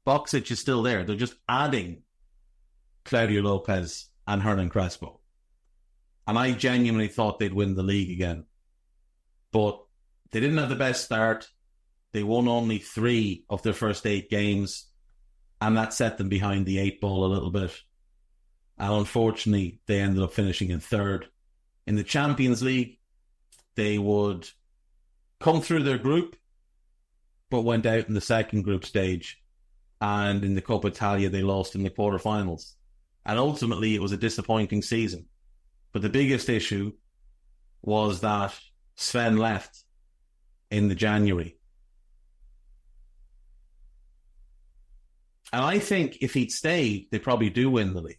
Boksic is still there. They're just adding Claudio Lopez and Hernan Crespo. And I genuinely thought they'd win the league again. But they didn't have the best start. They won only 3 of their first 8 games, and that set them behind the 8 ball a little bit. And unfortunately, they ended up finishing in 3rd. In the Champions League, they would come through their group, but went out in the second group stage. And in the Coppa Italia, they lost in the quarterfinals. And ultimately, it was a disappointing season. But the biggest issue was that Sven left in the January. And I think if he'd stayed, they probably do win the league.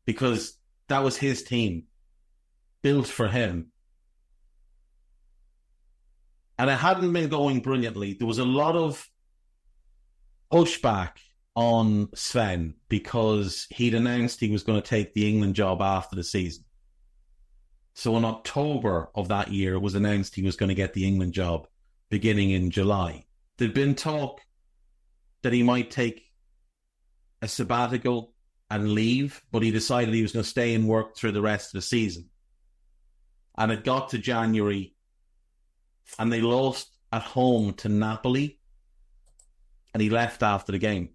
Because that was his team, built for him. And it hadn't been going brilliantly. There was a lot of pushback on Sven because he'd announced he was going to take the England job after the season. So in October of that year, it was announced he was going to get the England job beginning in July. There'd been talk that he might take a sabbatical and leave, but he decided he was going to stay and work through the rest of the season. And it got to January, and they lost at home to Napoli, and he left after the game.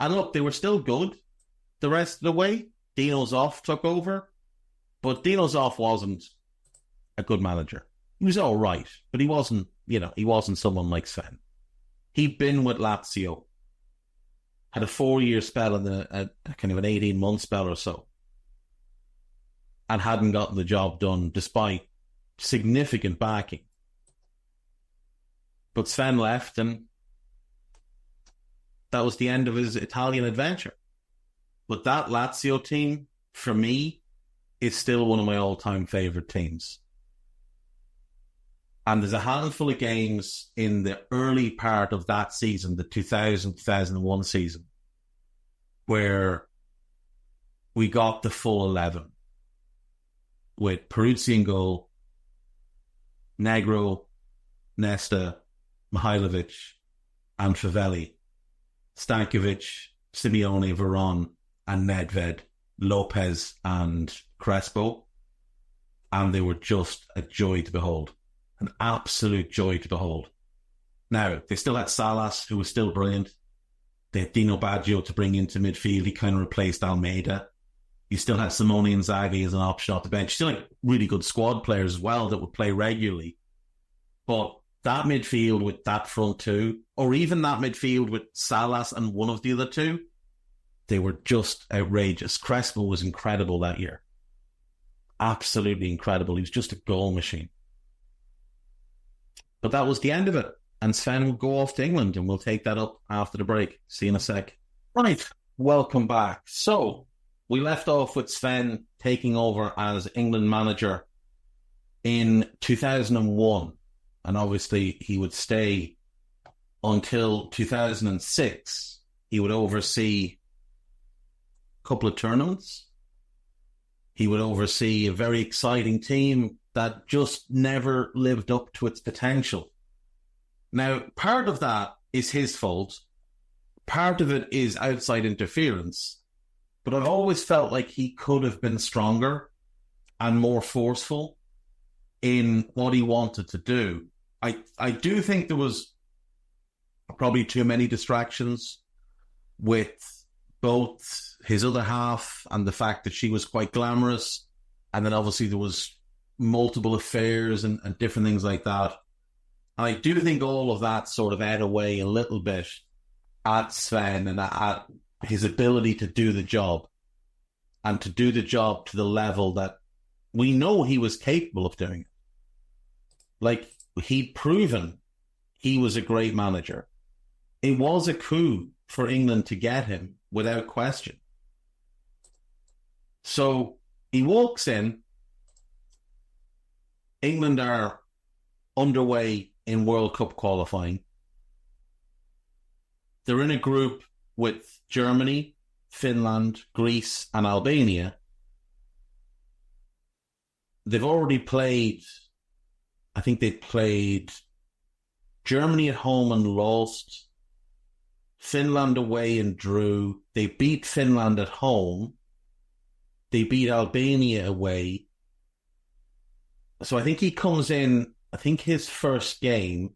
And look, they were still good the rest of the way. Dino Zoff took over, but Dino Zoff wasn't a good manager. He was all right, but he wasn't, he wasn't someone like Sven. He'd been with Lazio, had a 4-year spell and a kind of an 18-month spell or so, and hadn't gotten the job done despite significant backing. But Sven left, and that was the end of his Italian adventure. But that Lazio team, for me, is still one of my all-time favourite teams. And there's a handful of games in the early part of that season, the 2000-2001 season, where we got the full 11 with Peruzzi in goal, Negro, Nesta, Mihailovic, and Favelli, Stankovic, Simeone, Veron, and Nedved, Lopez, and Crespo. And they were just a joy to behold. An absolute joy to behold. Now, they still had Salas, who was still brilliant. They had Dino Baggio to bring into midfield. He kind of replaced Almeida. You still had Simone Inzaghi as an option off the bench. Still had really good squad players as well that would play regularly. But that midfield with that front two, or even that midfield with Salas and one of the other two, they were just outrageous. Crespo was incredible that year. Absolutely incredible. He was just a goal machine. But that was the end of it. And Sven will go off to England, and we'll take that up after the break. See you in a sec. Right, welcome back. So, we left off with Sven taking over as England manager in 2001. And obviously, he would stay until 2006. He would oversee a couple of tournaments. He would oversee a very exciting team that just never lived up to its potential. Now, part of that is his fault. Part of it is outside interference. But I've always felt like he could have been stronger and more forceful in what he wanted to do. I do think there was probably too many distractions with both his other half and the fact that she was quite glamorous. And then obviously there was multiple affairs and different things like that. And I do think all of that sort of ate away a little bit at Sven and at his ability to do the job, and to do the job to the level that we know he was capable of doing it. Like, he'd proven he was a great manager. It was a coup for England to get him, without question. So he walks in. England are underway in World Cup qualifying. They're in a group with Germany, Finland, Greece, and Albania. They've already played, I think they played Germany at home and lost, Finland away and drew. They beat Finland at home. They beat Albania away. So I think he comes in, I think his first game,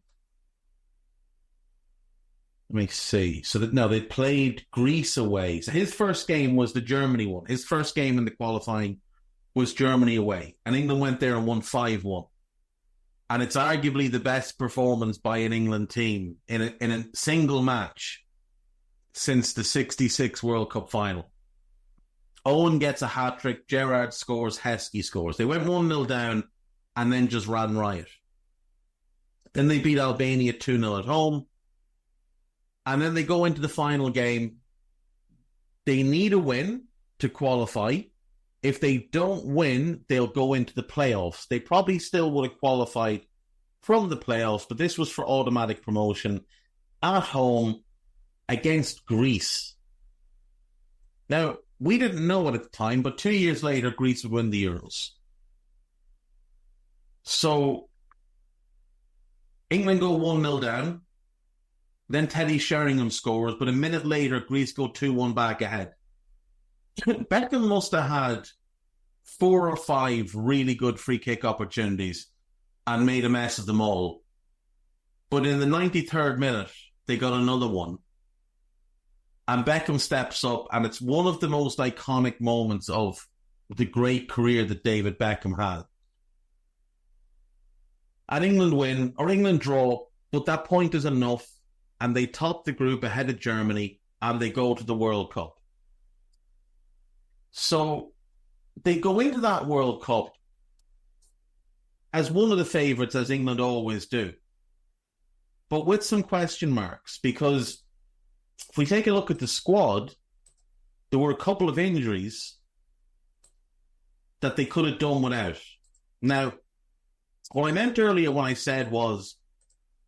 let me see. So that, no, they played Greece away. So his first game was the Germany one. His first game in the qualifying was Germany away. And England went there and won 5-1. And it's arguably the best performance by an England team in a single match since the 66 World Cup final. Owen gets a hat-trick, Gerrard scores, Heskey scores. They went 1-0 down and then just ran riot. Then they beat Albania 2-0 at home. And then they go into the final game. They need a win to qualify. If they don't win, they'll go into the playoffs. They probably still would have qualified from the playoffs, but this was for automatic promotion at home against Greece. Now, we didn't know it at the time, but 2 years later, Greece would win the Euros. So, England go 1-0 down. Then Teddy Sheringham scores, but a minute later, Greece go 2-1 back ahead. Beckham must have had 4 or 5 really good free kick opportunities and made a mess of them all. But in the 93rd minute, they got another one. And Beckham steps up, and it's one of the most iconic moments of the great career that David Beckham had. And England win, or England draw, but that point is enough, and they top the group ahead of Germany, and they go to the World Cup. So they go into that World Cup as one of the favourites, as England always do, but with some question marks, because if we take a look at the squad, there were a couple of injuries that they could have done without. Now, what I meant earlier when I said was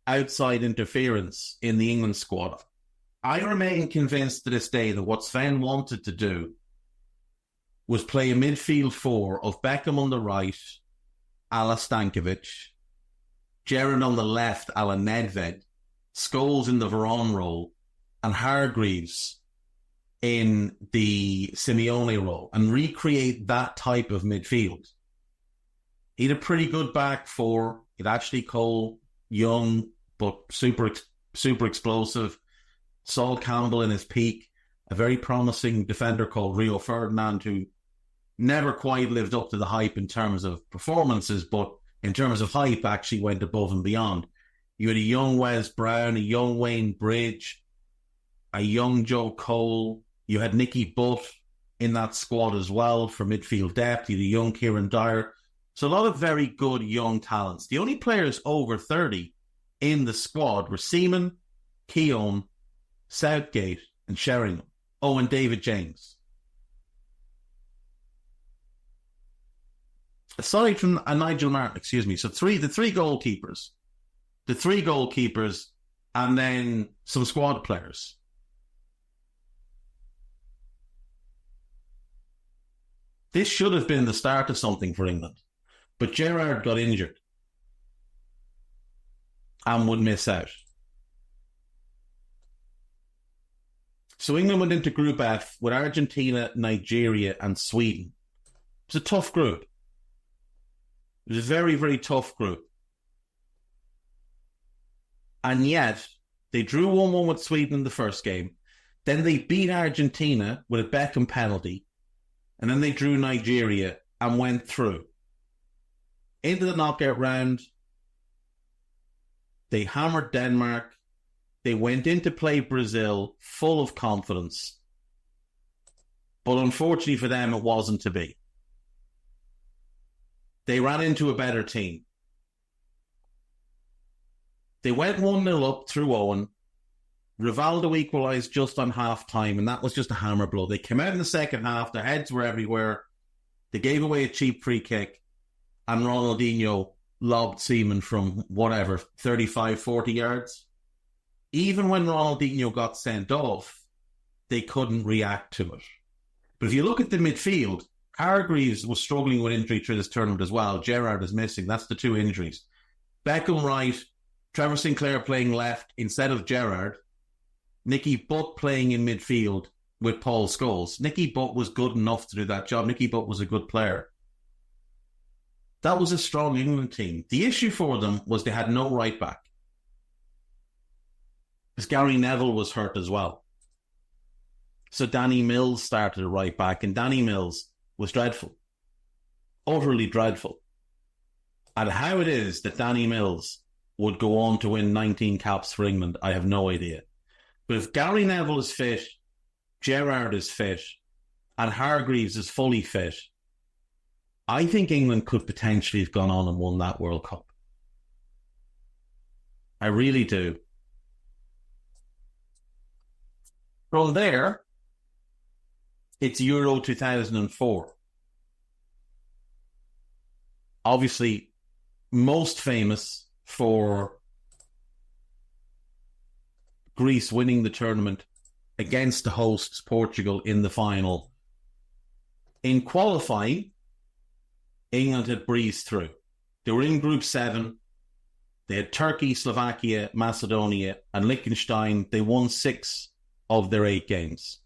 outside interference in the England squad, I remain convinced to this day that what Sven wanted to do was play a midfield 4 of Beckham on the right, a la Stankovic, Gerrard on the left, a la Nedved, Scholes in the Varane role, and Hargreaves in the Simeone role, and recreate that type of midfield. He had a pretty good back 4. He'd Ashley Cole, young, but super explosive. Sol Campbell in his peak, a very promising defender called Rio Ferdinand, who never quite lived up to the hype in terms of performances, but in terms of hype actually went above and beyond. You had a young Wes Brown, a young Wayne Bridge, a young Joe Cole. You had Nicky Butt in that squad as well for midfield depth. You had a young Kieran Dyer. So a lot of very good young talents. The only players over 30 in the squad were Seaman, Keown, Southgate and Sheringham. Oh, and David James. Aside from Nigel Martin, excuse me. So the three goalkeepers, and then some squad players. This should have been the start of something for England. But Gerrard got injured and would miss out. So England went into Group F with Argentina, Nigeria and Sweden. It was a tough group. It was a very, very tough group. And yet, they drew 1-1 with Sweden in the first game. Then they beat Argentina with a Beckham penalty. And then they drew Nigeria and went through. Into the knockout round, they hammered Denmark. They went in to play Brazil full of confidence. But unfortunately for them, it wasn't to be. They ran into a better team. They went 1-0 up through Owen. Rivaldo equalised just on half-time, and that was just a hammer blow. They came out in the second half, their heads were everywhere. They gave away a cheap free kick, and Ronaldinho lobbed Seaman from, 35, 40 yards. Even when Ronaldinho got sent off, they couldn't react to it. But if you look at the midfield, Hargreaves was struggling with injury through this tournament as well. Gerrard is missing. That's the two injuries. Beckham right, Trevor Sinclair playing left instead of Gerrard. Nicky Butt playing in midfield with Paul Scholes. Nicky Butt was good enough to do that job. Nicky Butt was a good player. That was a strong England team. The issue for them was they had no right back. Because Gary Neville was hurt as well. So Danny Mills started at right back, and Danny Mills was dreadful. Utterly dreadful. And how it is that Danny Mills would go on to win 19 caps for England, I have no idea. But if Gary Neville is fit, Gerrard is fit, and Hargreaves is fully fit, I think England could potentially have gone on and won that World Cup. I really do. From there, it's Euro 2004. Obviously, most famous for Greece winning the tournament against the hosts, Portugal, in the final. In qualifying, England had breezed through. They were in Group 7. They had Turkey, Slovakia, Macedonia, and Liechtenstein. They won 6 of their 8 games.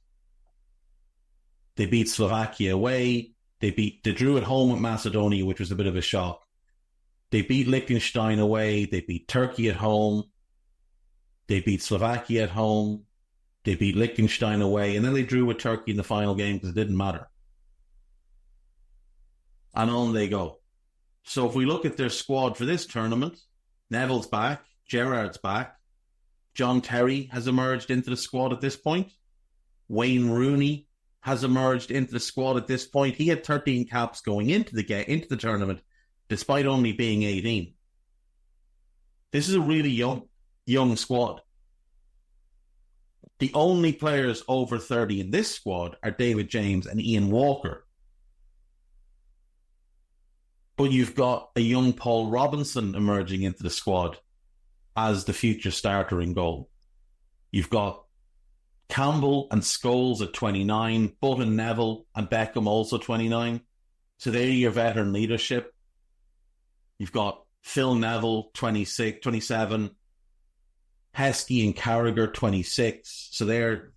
They beat Slovakia away. They drew at home with Macedonia, which was a bit of a shock. They beat Liechtenstein away. They beat Turkey at home. They beat Slovakia at home. They beat Liechtenstein away. And then they drew with Turkey in the final game because it didn't matter. And on they go. So if we look at their squad for this tournament, Neville's back. Gerrard's back. John Terry has emerged into the squad at this point. Wayne Rooney has emerged into the squad at this point. He had 13 caps going into the tournament, despite only being 18. This is a really young squad. The only players over 30 in this squad are David James and Ian Walker. But you've got a young Paul Robinson emerging into the squad as the future starter in goal. You've got Campbell and Scholes at 29, Butt and Neville and Beckham also 29. So they're your veteran leadership. You've got Phil Neville, 26, 27. Heskey and Carragher, 26. So they're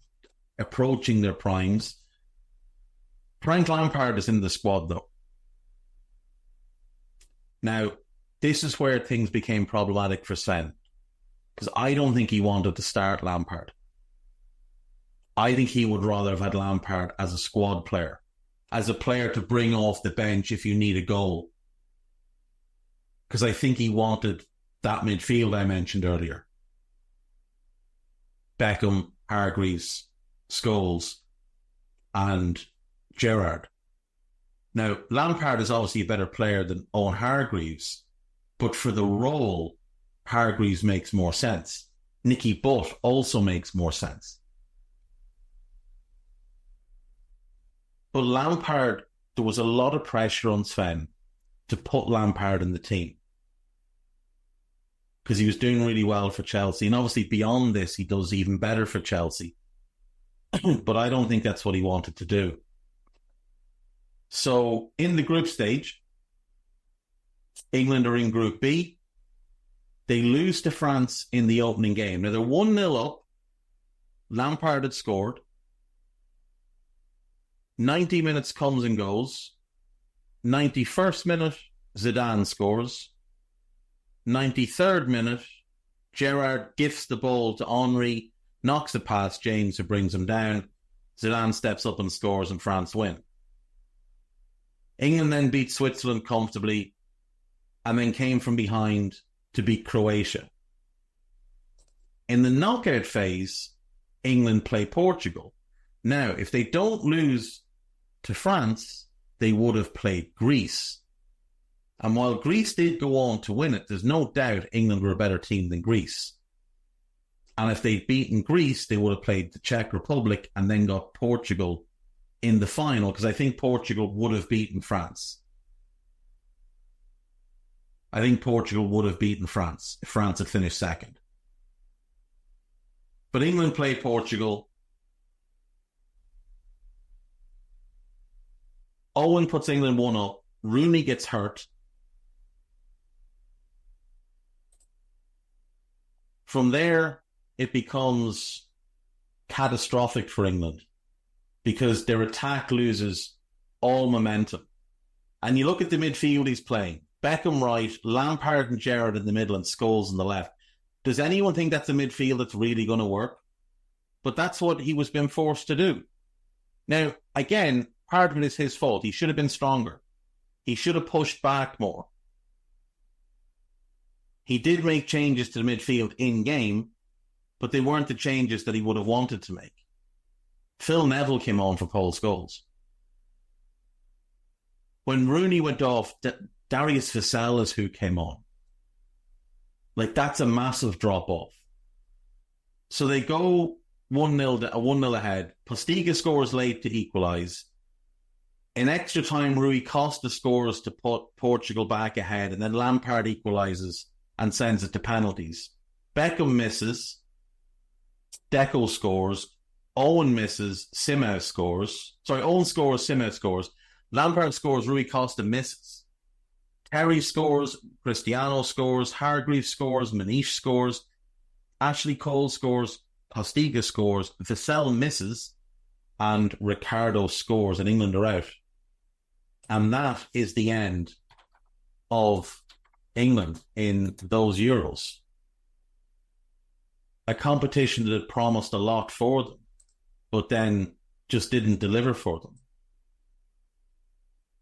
approaching their primes. Frank Lampard is in the squad, though. Now, this is where things became problematic for Sven. Because I don't think he wanted to start Lampard. I think he would rather have had Lampard as a squad player, as a player to bring off the bench if you need a goal. Because I think he wanted that midfield I mentioned earlier. Beckham, Hargreaves, Scholes, and Gerrard. Now, Lampard is obviously a better player than Owen Hargreaves, but for the role, Hargreaves makes more sense. Nicky Butt also makes more sense. But Lampard, there was a lot of pressure on Sven to put Lampard in the team because he was doing really well for Chelsea. And obviously beyond this, he does even better for Chelsea. But I don't think that's what he wanted to do. So in the group stage, England are in Group B. They lose to France in the opening game. Now they're 1-0 up. Lampard had scored. 90 minutes comes and goes. 91st minute, Zidane scores. 93rd minute, Gerrard gifts the ball to Henry, knocks it past James, who brings him down. Zidane steps up and scores, and France win. England then beat Switzerland comfortably and then came from behind to beat Croatia. In the knockout phase, England play Portugal. Now, if they don't lose to France, they would have played Greece. And while Greece did go on to win it, there's no doubt England were a better team than Greece. And if they'd beaten Greece, they would have played the Czech Republic and then got Portugal in the final, because I think Portugal would have beaten France. I think Portugal would have beaten France if France had finished second. But England play Portugal. Owen puts England 1-up. Rooney gets hurt. From there, it becomes catastrophic for England because their attack loses all momentum. And you look at the midfield he's playing. Beckham right, Lampard and Gerrard in the middle, and Scholes on the left. Does anyone think that's a midfield that's really going to work? But that's what he was being forced to do. Now, again, part of it is his fault. He should have been stronger. He should have pushed back more. He did make changes to the midfield in-game, but they weren't the changes that he would have wanted to make. Phil Neville came on for Paul Scholes. When Rooney went off, Darius Vassell is who came on. Like, that's a massive drop-off. So they go 1-0 ahead. Postiga scores late to equalise. In extra time, Rui Costa scores to put Portugal back ahead, and then Lampard equalises and sends it to penalties. Beckham misses. Deco scores. Owen misses. Simao scores. Owen scores. Simao scores. Lampard scores. Rui Costa misses. Terry scores. Cristiano scores. Hargreaves scores. Manish scores. Ashley Cole scores. Postiga scores. Vassell misses. And Ricardo scores. And England are out. And that is the end of England in those Euros. A competition that had promised a lot for them, but then just didn't deliver for them.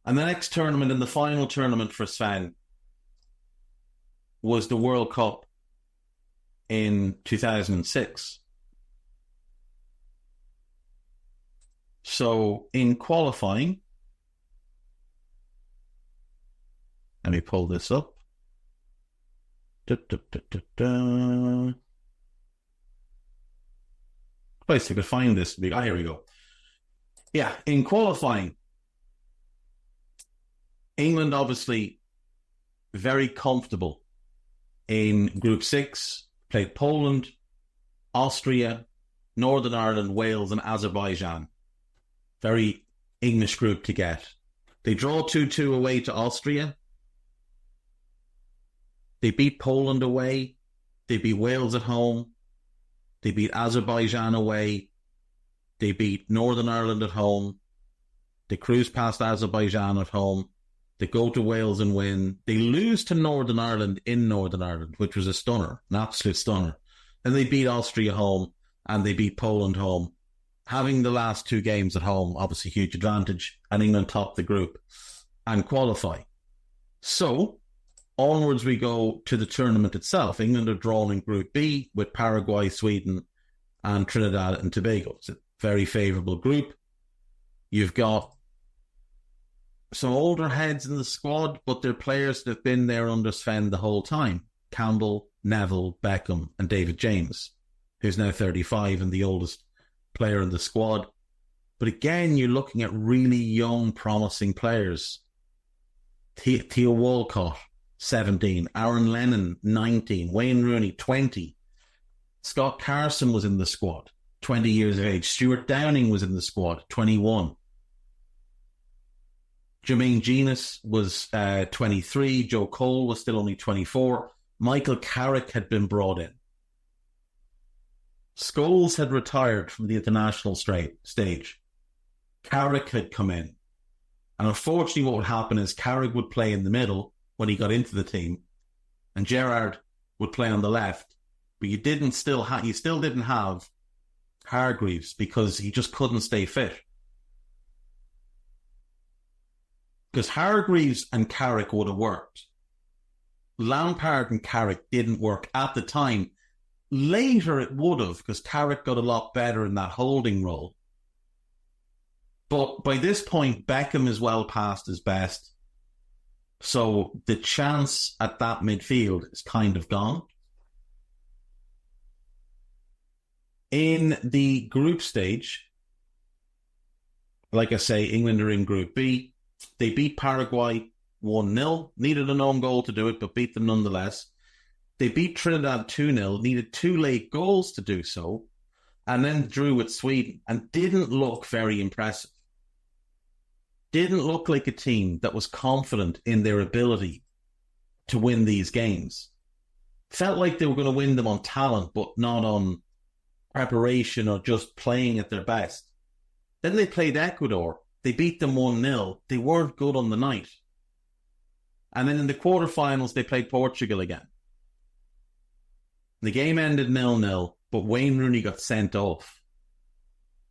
And the next tournament, and the final tournament for Sven, was the World Cup in 2006. So in qualifying, let me pull this up. Place I could find this. Here we go. Yeah, in qualifying, England obviously very comfortable in Group 6, played Poland, Austria, Northern Ireland, Wales and Azerbaijan. Very English group to get. They draw 2-2 away to Austria. They beat Poland away. They beat Wales at home. They beat Azerbaijan away. They beat Northern Ireland at home. They cruise past Azerbaijan at home. They go to Wales and win. They lose to Northern Ireland in Northern Ireland, which was a stunner, an absolute stunner. Then they beat Austria home and they beat Poland home. having the last two games at home, obviously huge advantage, and England top the group and qualify. So, onwards we go to the tournament itself. England are drawn in Group B with Paraguay, Sweden, and Trinidad and Tobago. It's a very favourable group. You've got some older heads in the squad, but they're players that have been there under Sven the whole time. Campbell, Neville, Beckham, and David James, who's now 35 and the oldest player in the squad. But again, you're looking at really young, promising players. Theo Walcott, 17. Aaron Lennon, 19. Wayne Rooney, 20. Scott Carson was in the squad, 20 years of age. Stuart Downing was in the squad, 21. Jermaine Genius was 23. Joe Cole was still only 24. Michael Carrick had been brought in. Scholes had retired from the international stage. Carrick had come in. And unfortunately what would happen is Carrick would play in the middle when he got into the team, and Gerrard would play on the left. But you still didn't have Hargreaves because he just couldn't stay fit. Because Hargreaves and Carrick would have worked. Lampard and Carrick didn't work at the time. Later it would have, because Carrick got a lot better in that holding role. But by this point, Beckham is well past his best. So the chance at that midfield is kind of gone. In the group stage, like I say, England are in Group B. They beat Paraguay 1-0. Needed an own goal to do it, but beat them nonetheless. They beat Trinidad 2-0. Needed 2 late goals to do so. And then drew with Sweden and didn't look very impressive. Didn't look like a team that was confident in their ability to win these games. Felt like they were going to win them on talent, but not on preparation or just playing at their best. Then they played Ecuador. They beat them 1-0. They weren't good on the night. And then in the quarterfinals, they played Portugal again. The game ended 0-0, but Wayne Rooney got sent off.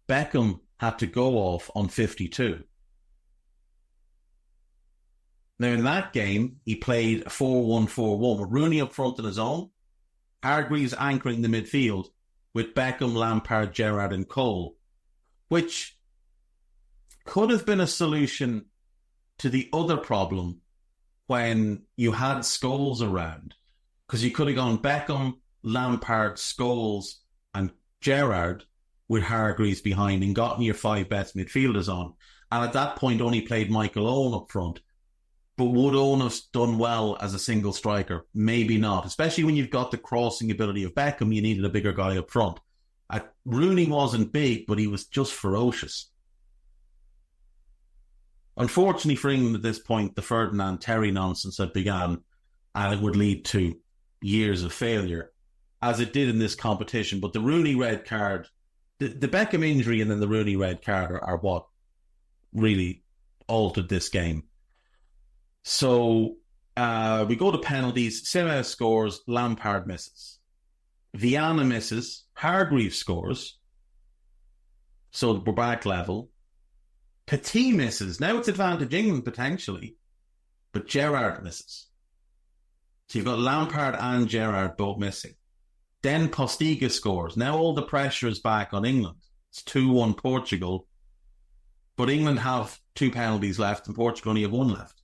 Beckham had to go off on 52. Now, in that game, he played 4-1-4-1 with Rooney up front on his own, Hargreaves anchoring the midfield with Beckham, Lampard, Gerrard and Cole, which could have been a solution to the other problem when you had Scholes around, because you could have gone Beckham, Lampard, Scholes and Gerrard with Hargreaves behind and gotten your 5 best midfielders on. And at that point only played Michael Owen up front. But would Owen have done well as a single striker? Maybe not. Especially when you've got the crossing ability of Beckham, you needed a bigger guy up front. Rooney wasn't big, but he was just ferocious. Unfortunately for England at this point, the Ferdinand Terry nonsense had begun, and it would lead to years of failure, as it did in this competition. But the Rooney red card, the Beckham injury and then the Rooney red card are what really altered this game. So we go to penalties. Simeo scores, Lampard misses. Viana misses, Hargreaves scores. So we're back level. Petit misses. Now it's advantage England potentially, but Gerrard misses. So you've got Lampard and Gerrard both missing. Then Postiga scores. Now all the pressure is back on England. It's 2-1 Portugal, but England have 2 penalties left and Portugal only have 1 left.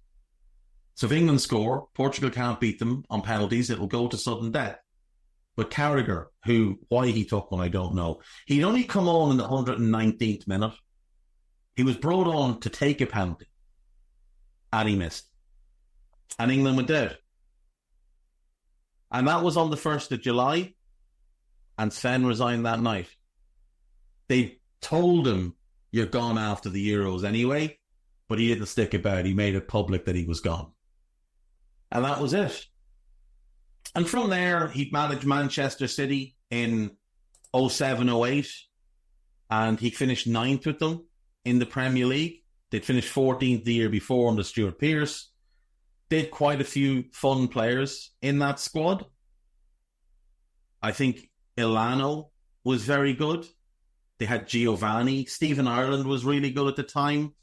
So if England score, Portugal can't beat them on penalties. It'll go to sudden death. But Carragher, why he took one, I don't know. He'd only come on in the 119th minute. He was brought on to take a penalty. And he missed. And England went out. And that was on the 1st of July. And Sven resigned that night. They told him, you're gone after the Euros anyway. But he didn't stick about. He made it public that he was gone. And that was it. And from there, he managed Manchester City in 07-08. And he finished 9th with them in the Premier League. They'd finished 14th the year before under Stuart Pearce. They had quite a few fun players in that squad. I think Ilano was very good. They had Giovanni. Stephen Ireland was really good at the time.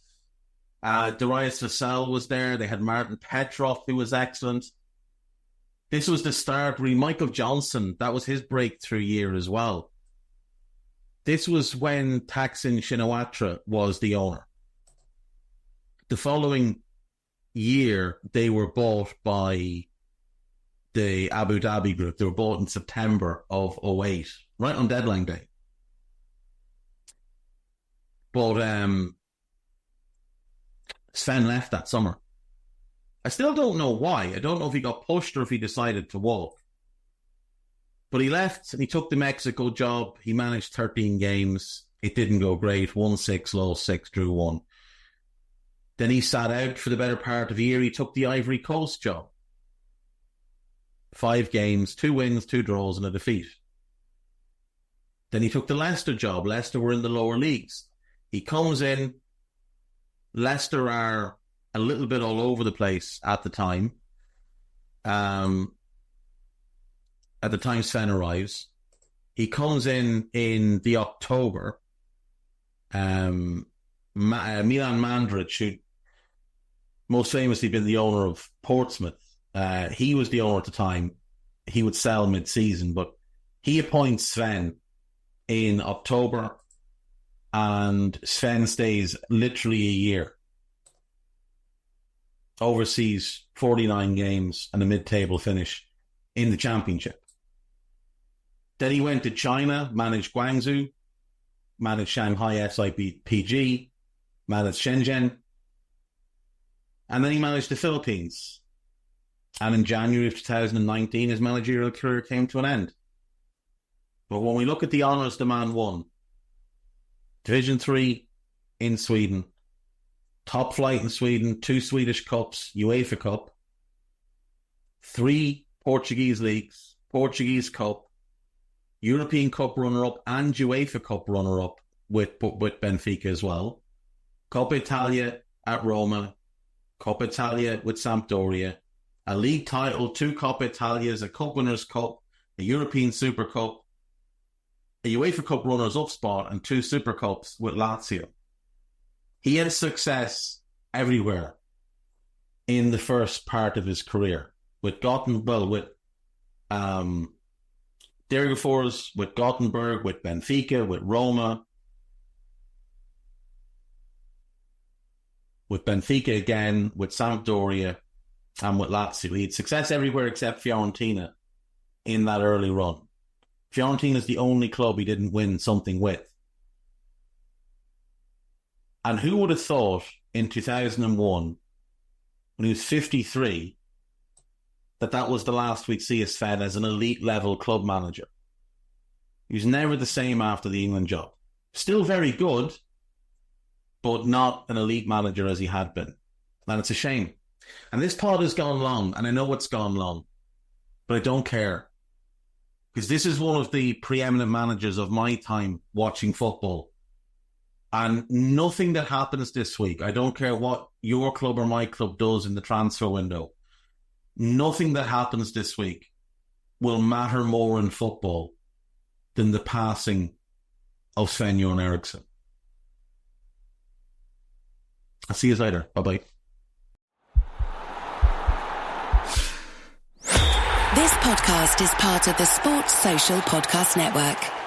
Darius Vassell was there. They had Martin Petrov, who was excellent. This was the start, really. Michael Johnson, that was his breakthrough year as well. This was when Thaksin Shinawatra was the owner. The following year, they were bought by the Abu Dhabi group. They were bought in September of 2008, right on deadline day. But Sven left that summer. I still don't know why. I don't know if he got pushed or if he decided to walk. But he left and he took the Mexico job. He managed 13 games. It didn't go great. 1-6, lost 6, drew 1. Then he sat out for the better part of a year. He took the Ivory Coast job. 5 games, 2 wins, 2 draws and a defeat. Then he took the Leicester job. Leicester were in the lower leagues. He comes in. Leicester are a little bit all over the place at the time. At the time Sven arrives. He comes in the October. Milan Mandaric, who most famously been the owner of Portsmouth, he was the owner at the time. He would sell mid-season, but he appoints Sven in October, and Sven stays literally a year. Oversees 49 games and a mid-table finish in the championship. Then he went to China, managed Guangzhou, managed Shanghai SIPG, managed Shenzhen, and then he managed the Philippines. And in January of 2019, his managerial career came to an end. But when we look at the honours the man won, Division 3 in Sweden, top flight in Sweden, 2 Swedish Cups, UEFA Cup, 3 Portuguese leagues, Portuguese Cup, European Cup runner-up and UEFA Cup runner-up with Benfica as well, Coppa Italia at Roma, Coppa Italia with Sampdoria, a league title, 2 Coppa Italias, a Cup Winners' Cup, a European Super Cup, a UEFA Cup runners-up spot, and 2 Super Cups with Lazio. He had success everywhere in the first part of his career, with Degerfors, with Gothenburg, with Benfica, with Roma, with Benfica again, with Sampdoria, and with Lazio. He had success everywhere except Fiorentina in that early run. Fiorentina is the only club he didn't win something with. And who would have thought in 2001, when he was 53, that was the last we'd see of Sven as an elite level club manager. He was never the same after the England job. Still very good, but not an elite manager as he had been. And it's a shame. And this pod has gone long, and I know it's gone long, but I don't care. Because this is one of the preeminent managers of my time watching football. And nothing that happens this week, I don't care what your club or my club does in the transfer window, nothing that happens this week will matter more in football than the passing of Sven-Göran Eriksson. I'll see you later. Bye-bye. This podcast is part of the Sports Social Podcast Network.